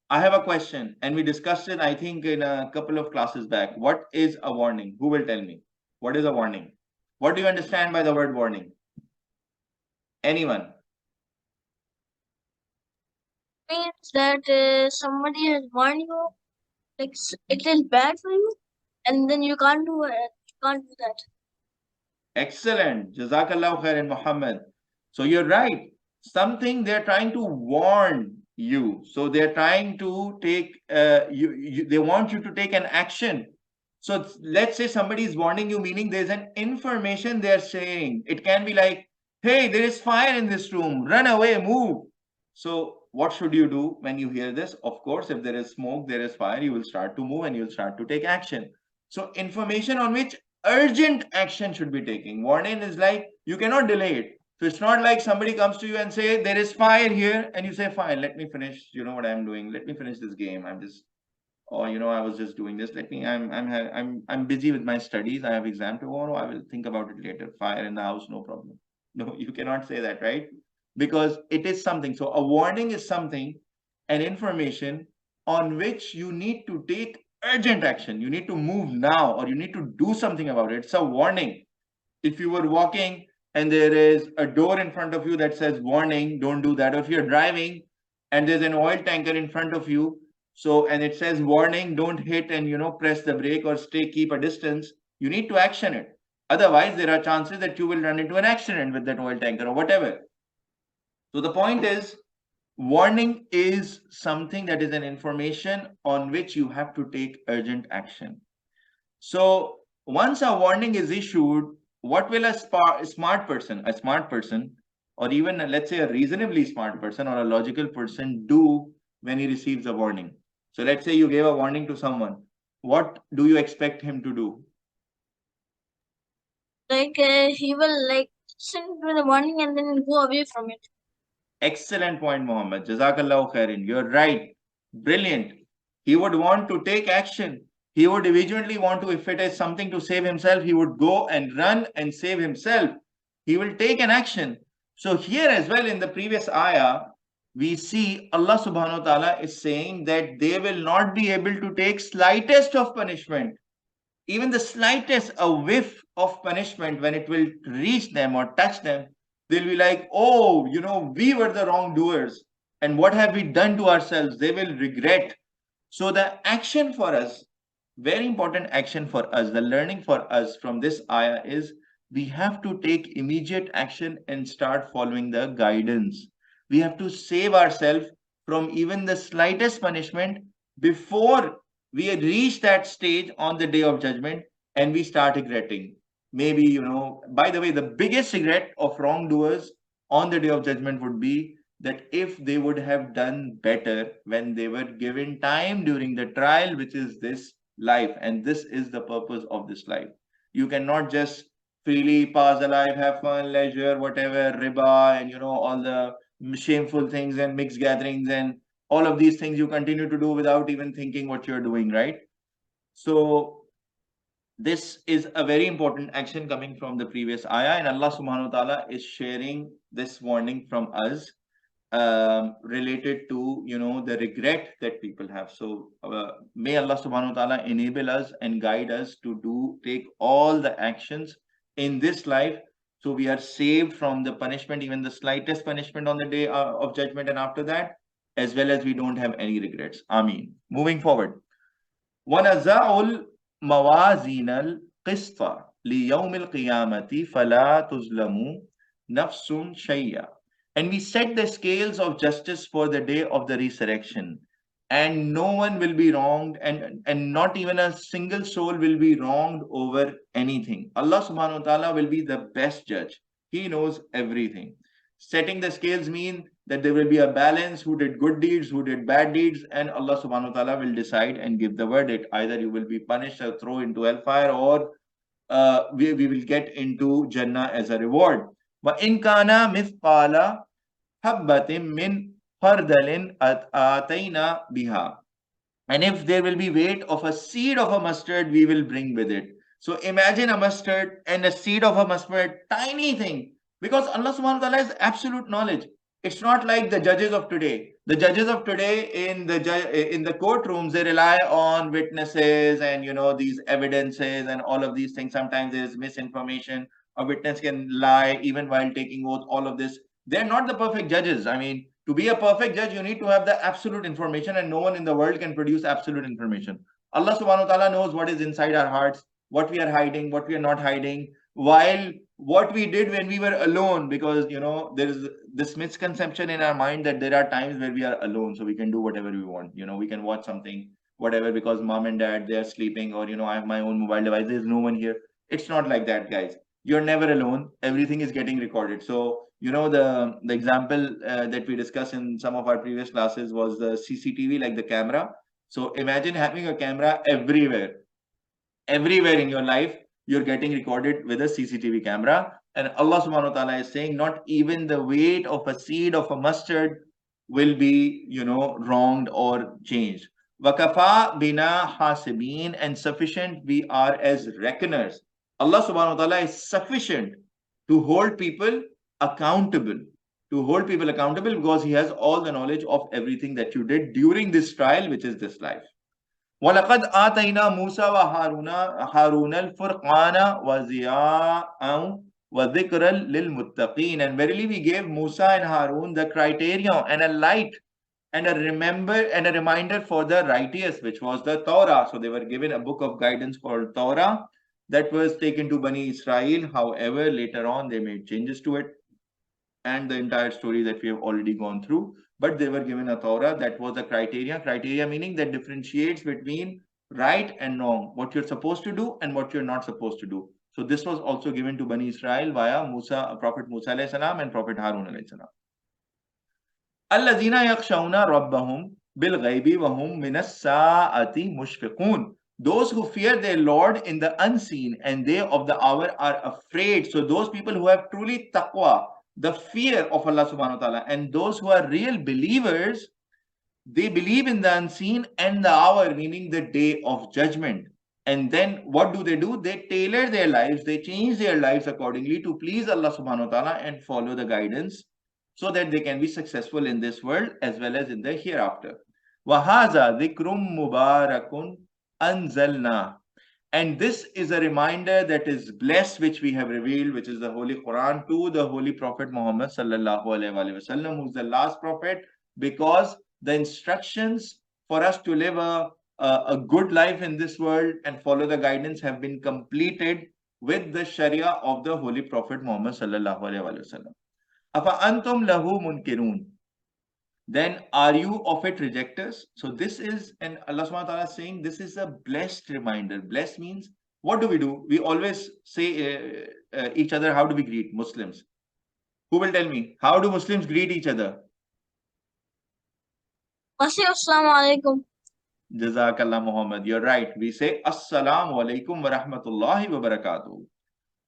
I have a question, and we discussed it, I think, in a couple of classes back. What is a warning? Who will tell me? What is a warning? What do you understand by the word warning? Anyone? Means that somebody has warned you, like it is bad for you, and then you can't do it. You can't do that. Excellent. Jazakallah khairan, Muhammad. So you're right. Something they're trying to warn you. So they're trying to take, they want you to take an action. So let's say somebody is warning you, meaning there's an information they're saying. It can be like, hey, there is fire in this room. Run away, move. So what should you do when you hear this? Of course, if there is smoke, there is fire, you will start to move and you'll start to take action. So information on which urgent action should be taken. Warning is like you cannot delay it. So it's not like somebody comes to you and say there is fire here, and you say, fine, let me finish. You know what I'm doing? Let me finish this game. I'm just, or I was just doing this. Let me. I'm busy with my studies. I have exam tomorrow. I will think about it later. Fire in the house, no problem. No, you cannot say that, right? Because it is something. So a warning is something, an information on which you need to take urgent action. You need to move now, or you need to do something about it. It's a warning. If you were walking and there is a door in front of you that says warning, don't do that. Or if you're driving and there's an oil tanker in front of you, so and it says warning, don't hit and press the brake or keep a distance, you need to action it. Otherwise, there are chances that you will run into an accident with that oil tanker or whatever. So the point is, warning is something that is an information on which you have to take urgent action. So once a warning is issued, what will a smart person, or even let's say a reasonably smart person or a logical person do when he receives a warning? So let's say you gave a warning to someone. What do you expect him to do? Like he will listen to the warning and then go away from it. Excellent point, Mohammed. Jazakallah khairin. You're right. Brilliant. He would want to take action. He would eventually want to, if it is something to save himself, he would go and run and save himself. He will take an action. So here as well in the previous ayah, we see Allah subhanahu wa ta'ala is saying that they will not be able to take slightest of punishment, even the slightest a whiff of punishment. When it will reach them or touch them, they'll be like, oh, we were the wrongdoers, and what have we done to ourselves? They will regret. So the action for us, very important action for us, the learning for us from this ayah is we have to take immediate action and start following the guidance. We have to save ourselves from even the slightest punishment before we reach that stage on the day of judgment and we start regretting. Maybe, by the way, the biggest regret of wrongdoers on the day of judgment would be that if they would have done better when they were given time during the trial, which is this life, and this is the purpose of this life. You cannot just freely pass the life, have fun, leisure, whatever, riba, and all the shameful things and mixed gatherings and all of these things you continue to do without even thinking what you're doing, right? So this is a very important action coming from the previous ayah, and Allah subhanahu wa ta'ala is sharing this warning from us related to the regret that people have. So may Allah subhanahu wa ta'ala enable us and guide us to take all the actions in this life, so we are saved from the punishment, even the slightest punishment on the day of judgment and after that, as well as we don't have any regrets. Ameen. Moving forward. وَنَزَعُ الْمَوَازِينَ الْقِسْطَ لِيَوْمِ الْقِيَامَةِ فَلَا تُظْلَمُ نَفْسٌ شَيْئًا. And we set the scales of justice for the day of the resurrection, and no one will be wronged, and not even a single soul will be wronged over anything. Allah subhanahu wa ta'ala will be the best judge. He knows everything. Setting the scales mean that there will be a balance, who did good deeds, who did bad deeds, and Allah subhanahu wa ta'ala will decide and give the verdict. Either you will be punished or thrown into hellfire, or we will get into Jannah as a reward. وَإِن كَانَ مِثْقَالَ حَبَّةٍ مِّنْ خَرْدَلٍ أَتَيْنَا بِهَا. And if there will be weight of a seed of a mustard, we will bring with it. So imagine a mustard and a seed of a mustard, tiny thing. Because Allah subhanahu wa ta'ala has absolute knowledge. It's not like the judges of today. The judges of today in the courtrooms, they rely on witnesses and these evidences and all of these things. Sometimes there's misinformation. A witness can lie even while taking oath. All of this. They're not the perfect judges. I mean, to be a perfect judge, you need to have the absolute information, and no one in the world can produce absolute information. Allah subhanahu wa ta'ala knows what is inside our hearts, what we are hiding, what we are not hiding, while what we did when we were alone, because there is this misconception in our mind that there are times where we are alone, so we can do whatever we want. We can watch something, whatever, because mom and dad, they are sleeping, or I have my own mobile device, there's no one here. It's not like that, guys. You're never alone. Everything is getting recorded. So the example that we discussed in some of our previous classes was the CCTV, like the camera. So imagine having a camera everywhere in your life. You're getting recorded with a CCTV camera, and Allah subhanahu wa ta'ala is saying not even the weight of a seed of a mustard will be wronged or changed. Wakafa bina hasibin, and sufficient we are as reckoners. Allah subhanahu wa ta'ala is sufficient to hold people accountable. Because he has all the knowledge of everything that you did during this trial, which is this life. وَلَقَدْ آتَيْنَا مُوسَى وَهَارُونَ الْفُرْقَانَ وَضِيَاءً وَذِكْرًا لِلْمُتَّقِينَ. And verily we gave Musa and Harun the criterion and a light and a reminder for the righteous, which was the Torah. So they were given a book of guidance called Torah that was taken to Bani Israel. However, later on they made changes to it, and the entire story that we have already gone through. But they were given a Torah that was a criteria meaning that differentiates between right and wrong, what you're supposed to do and what you're not supposed to do. So this was also given to Bani Israel via Prophet Musa alayhi salam and Prophet Harun alayhi salam. الَّذِينَ يَخْشَوْنَ رَبَّهُمْ بِالْغَيْبِ وَهُمْ مِنَ السَّاعَةِ مُشْفِقُونَ. Those who fear their Lord in the unseen and they of the hour are afraid. So those people who have truly taqwa, the fear of Allah subhanahu wa ta'ala, and those who are real believers, they believe in the unseen and the hour, meaning the day of judgment. And then what do? They tailor their lives, they change their lives accordingly to please Allah subhanahu wa ta'ala and follow the guidance, so that they can be successful in this world as well as in the hereafter. وَهَذَا ذِكْرٌ مُبَارَكٌ أَنزَلْنَا. And this is a reminder that is blessed, which we have revealed, which is the Holy Quran, to the Holy Prophet Muhammad sallallahu alaihi wasallam, who is the last prophet, because the instructions for us to live a good life in this world and follow the guidance have been completed with the Sharia of the Holy Prophet Muhammad sallallahu alaihi wasallam. Afa antum lahu munkirun. Then are you of it rejectors? So this is, and Allah SWT is saying, this is a blessed reminder. Blessed means, what do? We always say each other, how do we greet Muslims? Who will tell me? How do Muslims greet each other? Assalamu alaikum. Jazakallah Muhammad. You're right. We say Assalamu alaikum wa rahmatullahi wa barakatuh.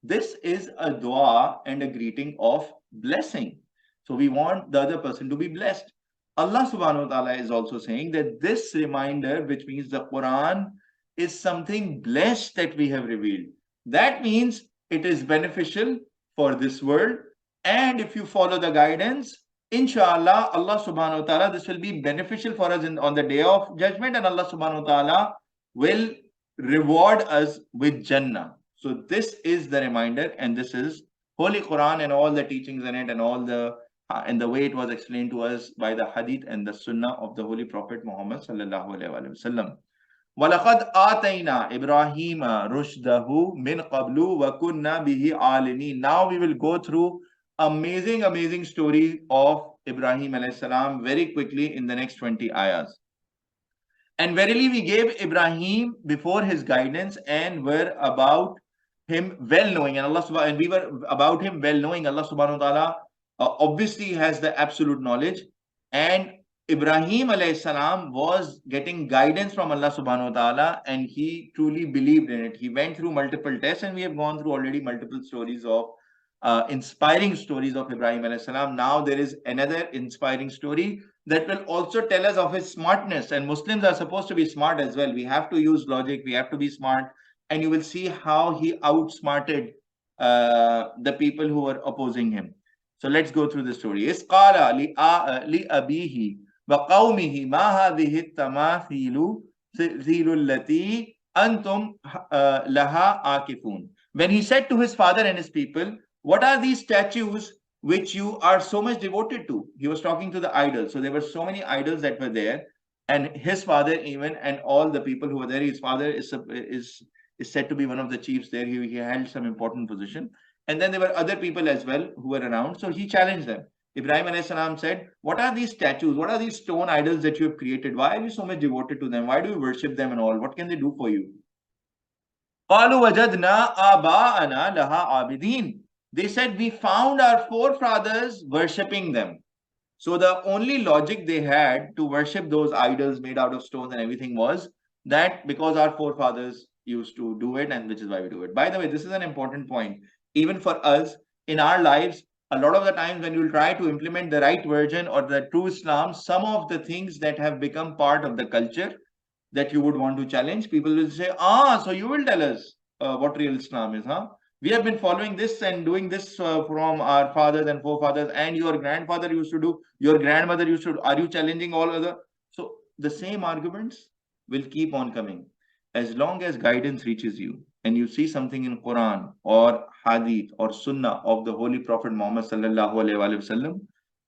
This is a dua and a greeting of blessing. So we want the other person to be blessed. Allah subhanahu wa ta'ala is also saying that this reminder, which means the Quran, is something blessed that we have revealed. That means it is beneficial for this world. And if you follow the guidance, InshaAllah, Allah subhanahu wa ta'ala, this will be beneficial for us on the day of judgment, and Allah subhanahu wa ta'ala will reward us with Jannah. So this is the reminder, and this is Holy Quran and all the teachings in it, and all the and the way it was explained to us by the Hadith and the Sunnah of the Holy Prophet Muhammad sallallahu alaihi wasallam. وَلَقَدْ آتَيْنَا إِبْرَاهِيمَ رُشْدَهُ مِنْ قَبْلُ وَكُنَّا بِهِ عَالِمِينَ. Now we will go through amazing story of Ibrahim alayhi salam very quickly in the next 20 ayahs. And verily we gave Ibrahim before his guidance and were about him well knowing, and we were about him well knowing. Allah subhanahu wa ta'ala obviously has the absolute knowledge, and Ibrahim alayhi salam was getting guidance from Allah subhanahu wa ta'ala, and he truly believed in it. He went through multiple tests, and we have gone through already multiple stories of inspiring stories of Ibrahim alayhi salam. Now there is another inspiring story that will also tell us of his smartness, and Muslims are supposed to be smart as well. We have to use logic, we have to be smart, and you will see how he outsmarted the people who were opposing him. So let's go through the story. إِذْ قَالَ لِأَبِيهِ وَقَوْمِهِ مَا هَذِهِ التَّمَاثِيلُ الَّتِي أَنْتُمْ لَهَا عَاكِفُونَ. When he said to his father and his people, what are these statues which you are so much devoted to? He was talking to the idols. So there were so many idols that were there. And his father even, and all the people who were there, his father is said to be one of the chiefs there. He held some important position. And then there were other people as well who were around. So he challenged them. Ibrahim alayhi salam said, what are these statues? What are these stone idols that you have created? Why are you so much devoted to them? Why do you worship them and all? What can they do for you? قَالُوا وَجَدْنَا آبَاءَنَا لَهَا عَابِدِينَ. They said, we found our forefathers worshipping them. So the only logic they had to worship those idols made out of stones and everything was that because our forefathers used to do it, and which is why we do it. By the way, this is an important point. Even for us in our lives, a lot of the times when you try to implement the right version or the true Islam, some of the things that have become part of the culture that you would want to challenge, people will say, so you will tell us what real Islam is, huh? We have been following this and doing this from our fathers and forefathers, and your grandfather used to do, your grandmother used to do. Are you challenging all other? So the same arguments will keep on coming. As long as guidance reaches you and you see something in Quran or Hadith or Sunnah of the Holy Prophet Muhammad sallallahu alaihi wasallam,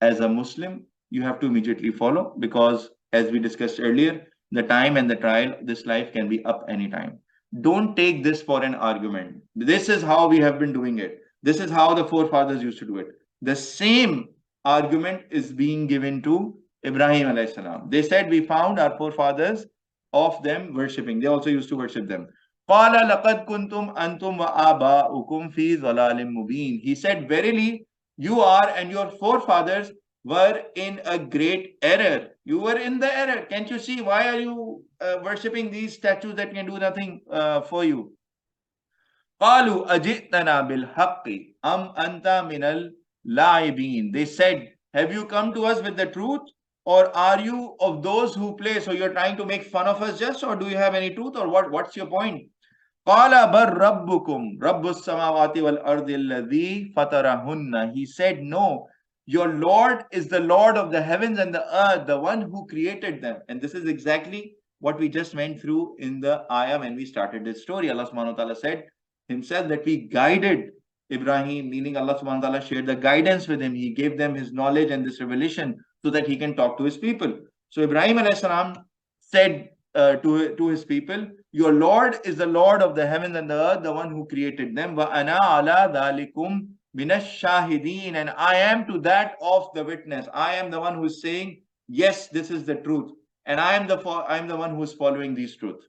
as a Muslim, you have to immediately follow, because as we discussed earlier, the time and the trial, this life can be up anytime. Don't take this for an argument. This is how we have been doing it. This is how the forefathers used to do it. The same argument is being given to Ibrahim alayhi salam. They said, we found our forefathers of them worshipping. They also used to worship them. قَالَ لَقَدْ كُنْتُمْ أَنْتُمْ وَآبَاؤُكُمْ فِي ضَلَالٍ مُبِينٍ. He said, verily, you are and your forefathers were in a great error. You were in the error. Can't you see? Why are you worshipping these statues that can do nothing for you? قَالُوا أَجِئْتَنَا بِالْحَقِّ أَمْ أَنْتَ مِنَ الْلَاعِبِينَ. They said, have you come to us with the truth, or are you of those who play? So you're trying to make fun of us just, or do you have any truth, or what's your point? قَالَ بَلْ رَبُّكُمْ رَبُّ السَّمَاوَاتِ وَالْأَرْضِ الَّذِي فَطَرَهُنَّ. He said, no, your Lord is the Lord of the heavens and the earth, the one who created them. And this is exactly what we just went through in the ayah when we started this story. Allah subhanahu wa ta'ala said himself that we guided Ibrahim, meaning Allah subhanahu wa ta'ala shared the guidance with him. He gave them his knowledge and this revelation so that he can talk to his people. So Ibrahim alayhi salam said to his people, your Lord is the Lord of the heavens and the earth, the one who created them. وَأَنَا عَلَى ذَلِكُمْ مِنَ الشَّاهِدِينَ. And I am to that of the witness. I am the one who is saying, yes, this is the truth. And I am the one who is following this truth.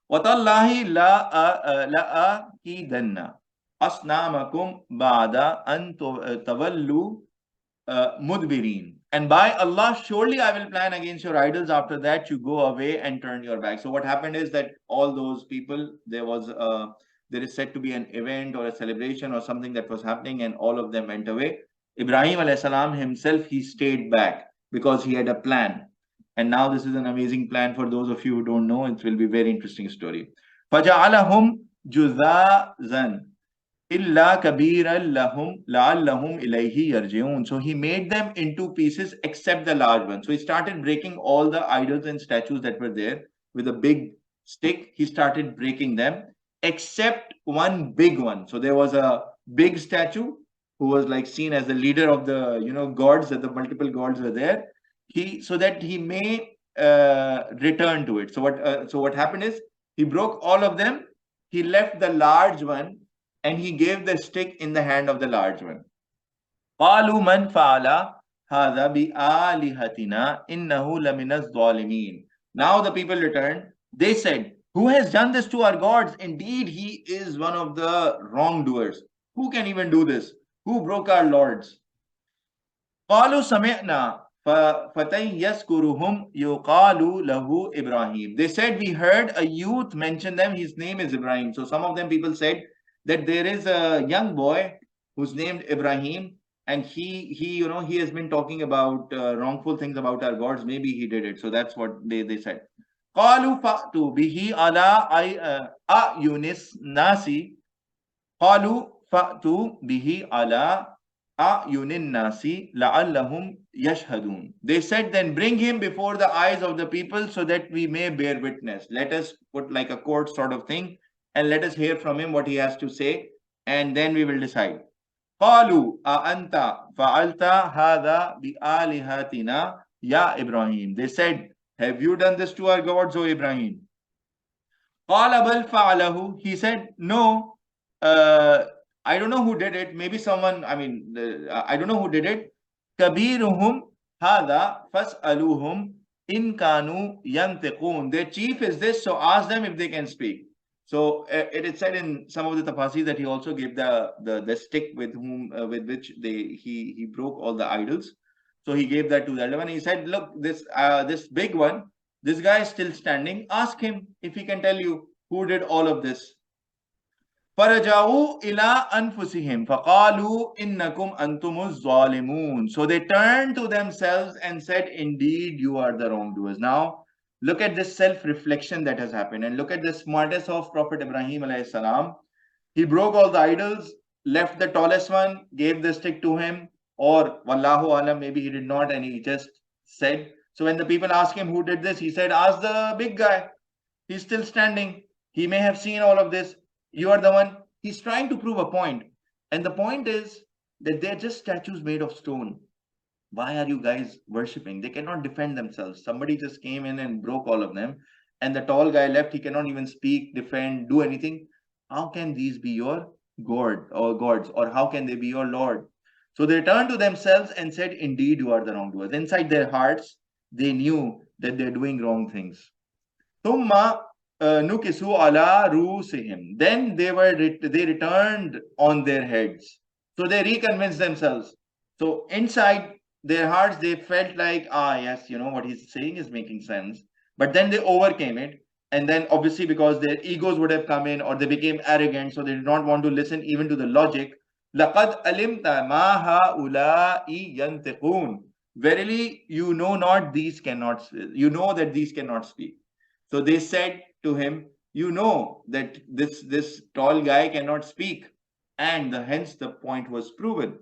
وَتَاللَّهِ لَأَكِيدَنَّ أَصْنَامَكُمْ بَعْدَ أَن تَوَلُّوا مُدْبِرِينَ. And by Allah, surely I will plan against your idols. After that, you go away and turn your back. So what happened is that all those people, there is said to be an event or a celebration or something that was happening, and all of them went away. Ibrahim alayhi salam himself, he stayed back because he had a plan. And now this is an amazing plan for those of you who don't know. It will be a very interesting story. فَجَعَلَهُمْ جُذَاذًا إِلَّا كَبِيرًا لَهُمْ لَعَلَّهُمْ إِلَيْهِ يَرْجِعُونَ. So he made them into pieces except the large one. So he started breaking all the idols and statues that were there with a big stick. He started breaking them except one big one. So there was a big statue who was like seen as the leader of the gods, that the multiple gods were there. So that he may return to it. So what happened is he broke all of them. He left the large one, and he gave the stick in the hand of the large one. قَالُوا مَنْ فَعَلَ هَذَا بِآلِهَتِنَا إِنَّهُ لَمِنَ الظَّالِمِينَ. Now the people returned. They said, who has done this to our gods? Indeed, he is one of the wrongdoers. Who can even do this? Who broke our lords? قالوا سمعنا ففتى يذكرهم يقال له Ibrahim. They said, we heard a youth mention them, his name is Ibrahim. So some of them people said that there is a young boy who's named Ibrahim, and he has been talking about wrongful things about our gods. Maybe he did it. So that's what they said. قالوا فأتوا به على أعين الناس قالوا فأتوا به على أعين الناس لعلهم يشهدون. They said, then bring him before the eyes of the people so that we may bear witness. Let us put like a court sort of thing, and let us hear from him what he has to say, and then we will decide. قالوا أأنت فعلت هذا بآلهتنا يا إبراهيم. They said, have you done this to our gods, O Ibrahim? قال بل فعله. He said, no, I don't know who did it. Maybe someone, I don't know who did it. كبيرهم هذا فاسألوهم إن كانوا ينطقون. Their chief is this, so ask them if they can speak. So it is said in some of the tafsir that he also gave the stick with which he broke all the idols. So he gave that to the elder one. He said, look, this big one, this guy is still standing. Ask him if he can tell you who did all of this. فَرَجَعُوا إِلَىٰ أَنفُسِهِمْ فَقَالُوا إِنَّكُمْ أَنْتُمُ الظَّالِمُونَ. So they turned to themselves and said, indeed, you are the wrongdoers. Now, look at this self-reflection that has happened, and look at the smartest of Prophet Ibrahim alayhi salam. He broke all the idols, left the tallest one, gave the stick to him, or wallahu alam, maybe he did not, and he just said. So when the people asked him who did this, he said, ask the big guy. He's still standing. He may have seen all of this. You are the one. He's trying to prove a point. And the point is that they're just statues made of stone. Why are you guys worshipping? They cannot defend themselves. Somebody just came in and broke all of them. And the tall guy left. He cannot even speak, defend, do anything. How can these be your God or gods? Or how can they be your Lord? So they turned to themselves and said, indeed, you are the wrongdoers. Inside their hearts, they knew that they're doing wrong things. ثم نكسوا على رؤوسهم. Then they returned on their heads. So they reconvinced themselves. So inside their hearts, they felt like, yes, what he's saying is making sense. But then they overcame it. And then obviously because their egos would have come in, or they became arrogant, so they did not want to listen even to the logic. لَقَدْ أَلِمْتَ مَا هَؤُلَاءِ يَنْتِقُونَ. Verily, you know that these cannot speak. So they said to him, you know that this tall guy cannot speak, and hence the point was proven.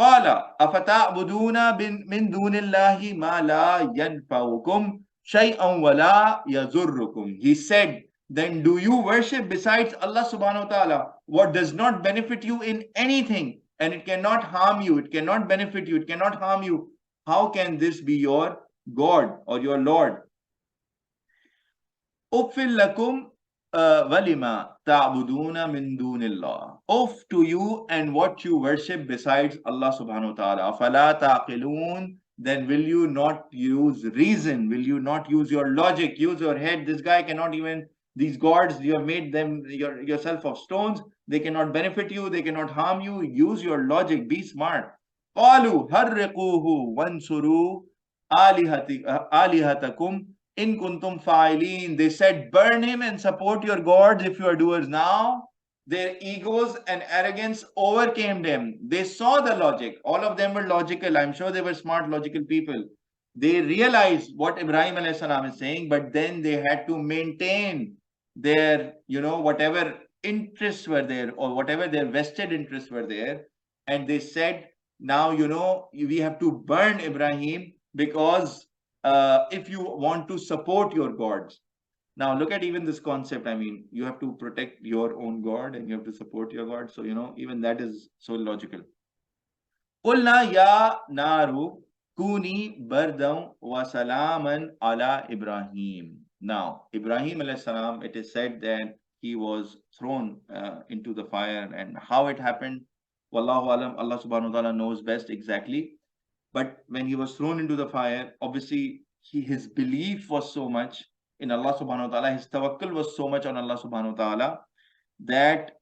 قال أفتعبدون من دون الله ما لا ينفعكم شيئا ولا يضركم. He said, then do you worship besides Allah subhanahu wa ta'ala what does not benefit you in anything, and it cannot harm you, it cannot benefit you, it cannot harm you? How can this be your God or your Lord? أُفِّلْ لَكُمْ وَلِمَا تَعْبُدُونَ مِن دُونِ اللَّهِ. Off to you and what you worship besides Allah subhanahu wa ta'ala. أَفَلَا تَعْقِلُونَ. Then will you not use reason? Will you not use your logic? Use your head. This guy cannot even, these gods, you have made them yourself of stones. They cannot benefit you. They cannot harm you. Use your logic. Be smart. قَالُوا هَرِّقُوهُ وَانْصُرُوا آلِهَتَكُمْ in kuntum fa'ilin. They said, burn him and support your gods if you are doers. Now their egos and arrogance overcame them. They saw the logic. All of them were logical. I'm sure they were smart, logical people. They realized what Ibrahim alayhi salam is saying, but then they had to maintain their, whatever interests were there, or whatever their vested interests were there. And they said, now, we have to burn Ibrahim, because if you want to support your gods. Now look at even this concept. You have to protect your own God and you have to support your God. So, even that is so logical. قُلْنَا يَا نَارُ كُونِي بَرْدًا وَسَلَامًا عَلَى إِبْرَاهِيمَ. Now, Ibrahim alayhi salam, it is said that he was thrown into the fire, and how it happened, wallahu alam, Allah subhanahu wa ta'ala knows best exactly. But when he was thrown into the fire, obviously his belief was so much in Allah subhanahu wa ta'ala, his tawakkul was so much on Allah subhanahu wa ta'ala, that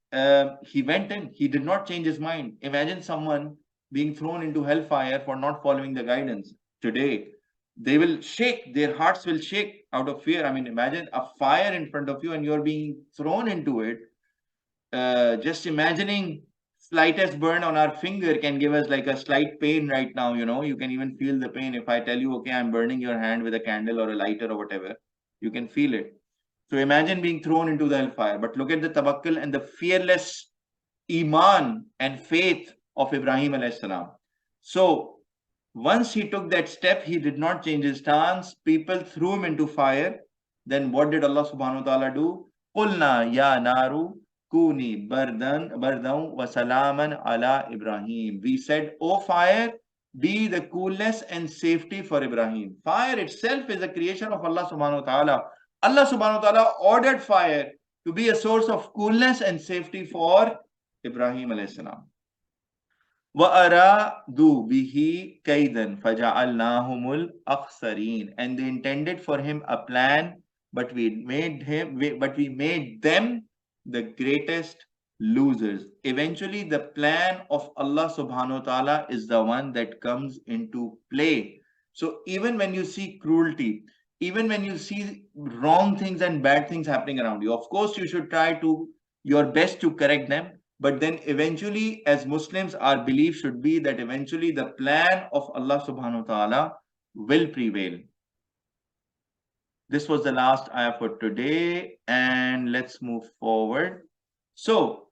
he went in. He did not change his mind. Imagine someone being thrown into hellfire for not following the guidance. Today, they will shake, their hearts will shake out of fear. I mean, imagine a fire in front of you and you're being thrown into it. Just imagining slightest burn on our finger can give us like a slight pain right now. You can even feel the pain. If I tell you, okay, I'm burning your hand with a candle or a lighter or whatever, you can feel it. So imagine being thrown into the hellfire. But look at the tawakkul and the fearless Iman and faith of Ibrahim alayhi salam. So once he took that step, he did not change his stance. People threw him into fire. Then what did Allah subhanahu wa ta'ala do? Qulna ya naru kuni bardan wa salaman ala Ibrahim. We said, O fire, be the coolness and safety for Ibrahim. Fire itself is a creation of Allah subhanahu wa ta'ala. Allah subhanahu wa ta'ala ordered fire to be a source of coolness and safety for Ibrahim alayhi salam. وَأَرَادُوا بِهِ كَيْدًا فَجَعَلْنَاهُمُ الْأَخْسَرِينَ. And they intended for him a plan, but we made them the greatest losers. Eventually, the plan of Allah subhanahu wa ta'ala is the one that comes into play. So even when you see cruelty, even when you see wrong things and bad things happening around you, of course, you should try to your best to correct them. But then eventually, as Muslims, our belief should be that eventually the plan of Allah subhanahu wa ta'ala will prevail. This was the last ayah for today, and let's move forward. So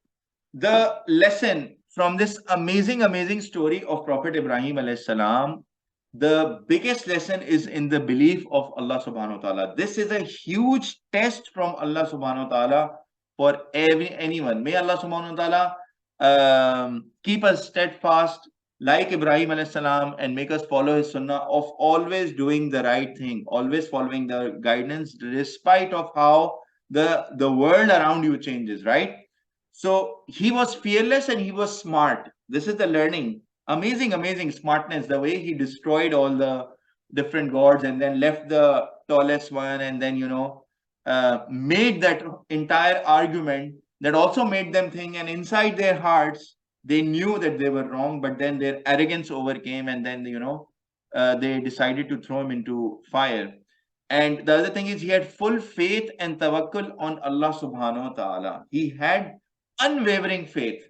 the lesson from this amazing story of Prophet Ibrahim alayhi salam, the biggest lesson is in the belief of Allah subhanahu wa ta'ala. This is a huge test from Allah subhanahu wa ta'ala for anyone. May Allah subhanahu wa ta'ala keep us steadfast like Ibrahim alayhi salam and make us follow his sunnah of always doing the right thing, always following the guidance despite of how the world around you changes, right? So he was fearless and he was smart. This is the learning. Amazing smartness, the way he destroyed all the different gods and then left the tallest one and then, made that entire argument that also made them think, and inside their hearts, they knew that they were wrong, but then their arrogance overcame and then, they decided to throw him into fire. And the other thing is he had full faith and tawakkul on Allah subhanahu wa ta'ala. He had unwavering faith.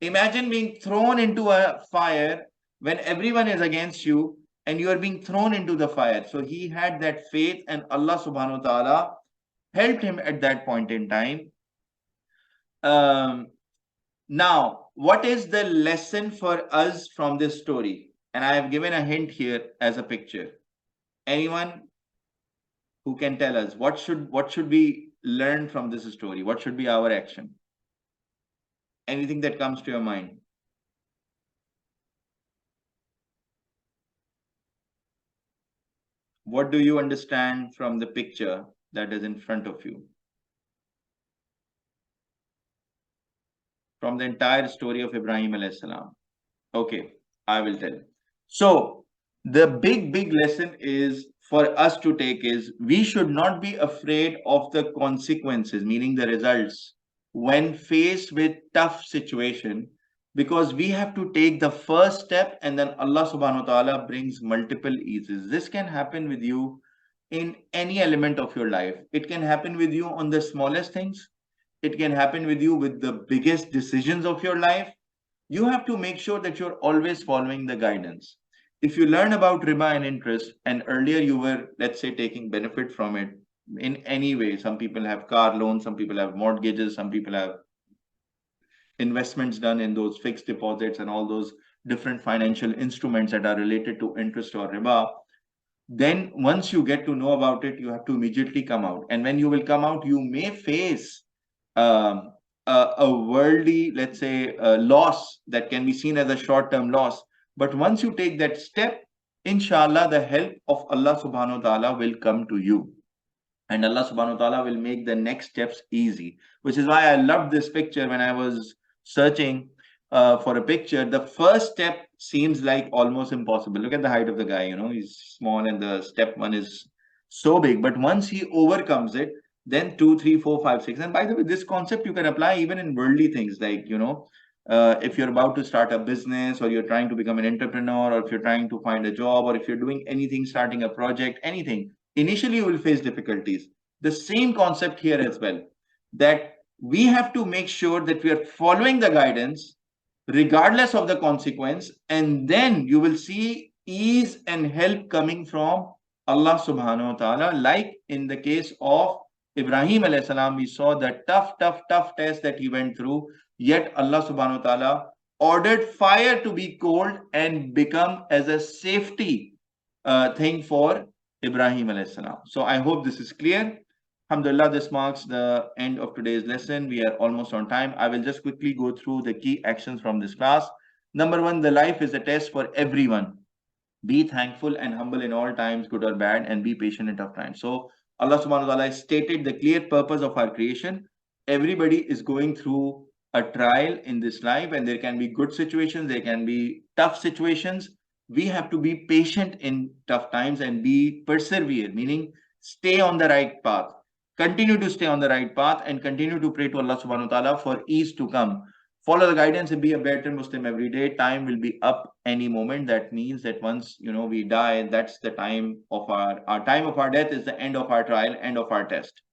Imagine being thrown into a fire when everyone is against you and you are being thrown into the fire. So he had that faith and Allah subhanahu wa ta'ala helped him at that point in time. Now, what is the lesson for us from this story? And I have given a hint here as a picture. Anyone who can tell us what should we learn from this story? What should be our action? Anything that comes to your mind? What do you understand from the picture that is in front of you? From the entire story of Ibrahim alayhi salam. Okay, I will tell. So the big lesson is for us to take is we should not be afraid of the consequences, meaning the results, when faced with tough situation, because we have to take the first step and then Allah subhanahu wa ta'ala brings multiple eases. This can happen with you in any element of your life. It can happen with you on the smallest things. It can happen with you with the biggest decisions of your life. You have to make sure that you're always following the guidance. If you learn about riba and interest, and earlier you were, let's say, taking benefit from it in any way, some people have car loans, some people have mortgages, some people have investments done in those fixed deposits and all those different financial instruments that are related to interest or riba, then once you get to know about it, you have to immediately come out. And when you will come out, you may face a worldly, let's say, loss that can be seen as a short-term loss. But once you take that step, inshallah, the help of Allah subhanahu wa ta'ala will come to you. And Allah subhanahu wa ta'ala will make the next steps easy. Which is why I loved this picture when I was searching for a picture. The first step seems like almost impossible. Look at the height of the guy, he's small and the step one is so big. But once he overcomes it, then 2, 3, 4, 5, 6. And by the way, this concept you can apply even in worldly things, like, if you're about to start a business, or you're trying to become an entrepreneur, or if you're trying to find a job, or if you're doing anything, starting a project, anything, initially you will face difficulties. The same concept here as well, that we have to make sure that we are following the guidance regardless of the consequence, and then you will see ease and help coming from Allah subhanahu wa ta'ala. Like in the case of Ibrahim alayhi salam, we saw the tough test that he went through, yet Allah subhanahu wa ta'ala ordered fire to be cold and become as a safety thing for Ibrahim alayhi salam. So I hope this is clear. Alhamdulillah, this marks the end of today's lesson. We are almost on time. I will just quickly go through the key actions from this class. Number one, the life is a test for everyone. Be thankful and humble in all times, good or bad, and be patient in tough times. So Allah subhanahu wa ta'ala stated the clear purpose of our creation. Everybody is going through a trial in this life, and there can be good situations, there can be tough situations. We have to be patient in tough times and be persevere, meaning stay on the right path. Continue to stay on the right path and continue to pray to Allah subhanahu wa ta'ala for ease to come. Follow the guidance and be a better Muslim every day. Time will be up any moment. That means that once we die, that's the time of our time of our death is the end of our trial, end of our test.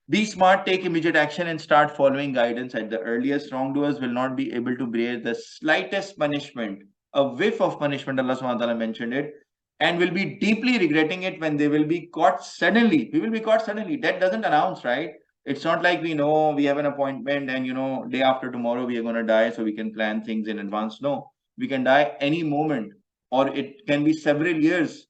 Be smart, take immediate action, and start following guidance at the earliest. Wrongdoers will not be able to bear the slightest punishment, a whiff of punishment. Allah subhanahu wa ta'ala mentioned it, and will be deeply regretting it when they will be caught suddenly. We will be caught suddenly. That doesn't announce, right? It's not like we know we have an appointment and day after tomorrow we are going to die, so we can plan things in advance. No, we can die any moment, or it can be several years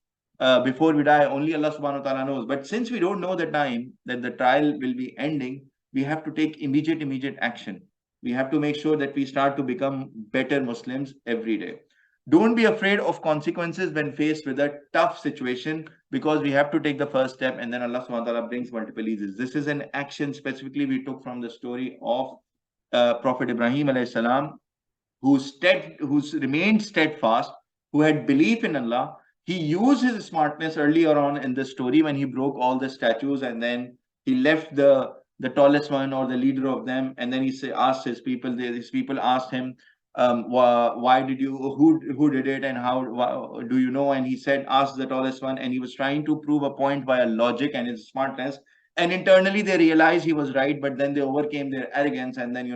before we die. Only Allah subhanahu wa ta'ala knows. But since we don't know the time that the trial will be ending, we have to take immediate action. We have to make sure that we start to become better Muslims every day. Don't be afraid of consequences when faced with a tough situation, because we have to take the first step, and then Allah subhanahu wa ta'ala brings multiple eases. This is an action specifically we took from the story of Prophet Ibrahim alayhi salam, who's remained steadfast, who had belief in Allah. He used his smartness earlier on in the story when he broke all the statues, and then he left the tallest one or the leader of them, and then he asked his people. These people asked him, why did you, who did it, and how do you know? And he said, ask the tallest one. And he was trying to prove a point via logic and his smartness, and internally they realized he was right, but then they overcame their arrogance and then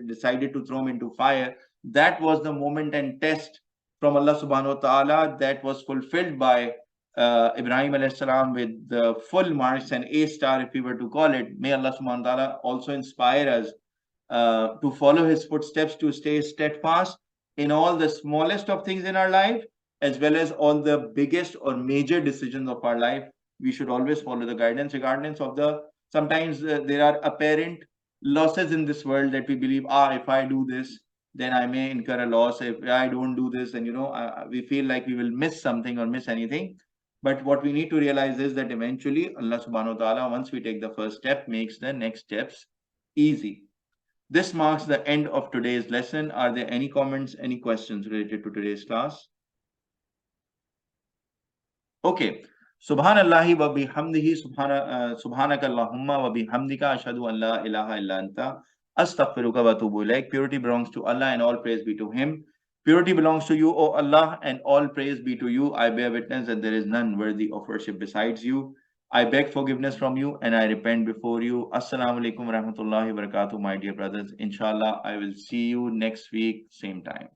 decided to throw him into fire. That was the moment and test from Allah subhanahu wa ta'ala that was fulfilled by Ibrahim alayhi salam with the full marks and A star, if we were to call it. May Allah subhanahu wa ta'ala also inspire us to follow his footsteps, to stay steadfast in all the smallest of things in our life, as well as all the biggest or major decisions of our life. We should always follow the guidance, regardless of sometimes there are apparent losses in this world that we believe, if I do this, then I may incur a loss. If I don't do this, then we feel like we will miss something or miss anything. But what we need to realize is that eventually Allah subhanahu wa ta'ala, once we take the first step, makes the next steps easy. This marks the end of today's lesson. Are there any comments, any questions related to today's class? Okay. Subhanallahi wa bihamdihi, subhanaka Allahumma wa bihamdika, ashhadu an la ilaha illa anta, astaghfiruka wa atubu ilaik. Purity belongs to Allah and all praise be to Him. Purity belongs to you, O Allah, and all praise be to you. I bear witness that there is none worthy of worship besides you. I beg forgiveness from you and I repent before you. Assalamu alaikum wa rahmatullahi wa barakatuh, my dear brothers. Inshallah, I will see you next week, same time.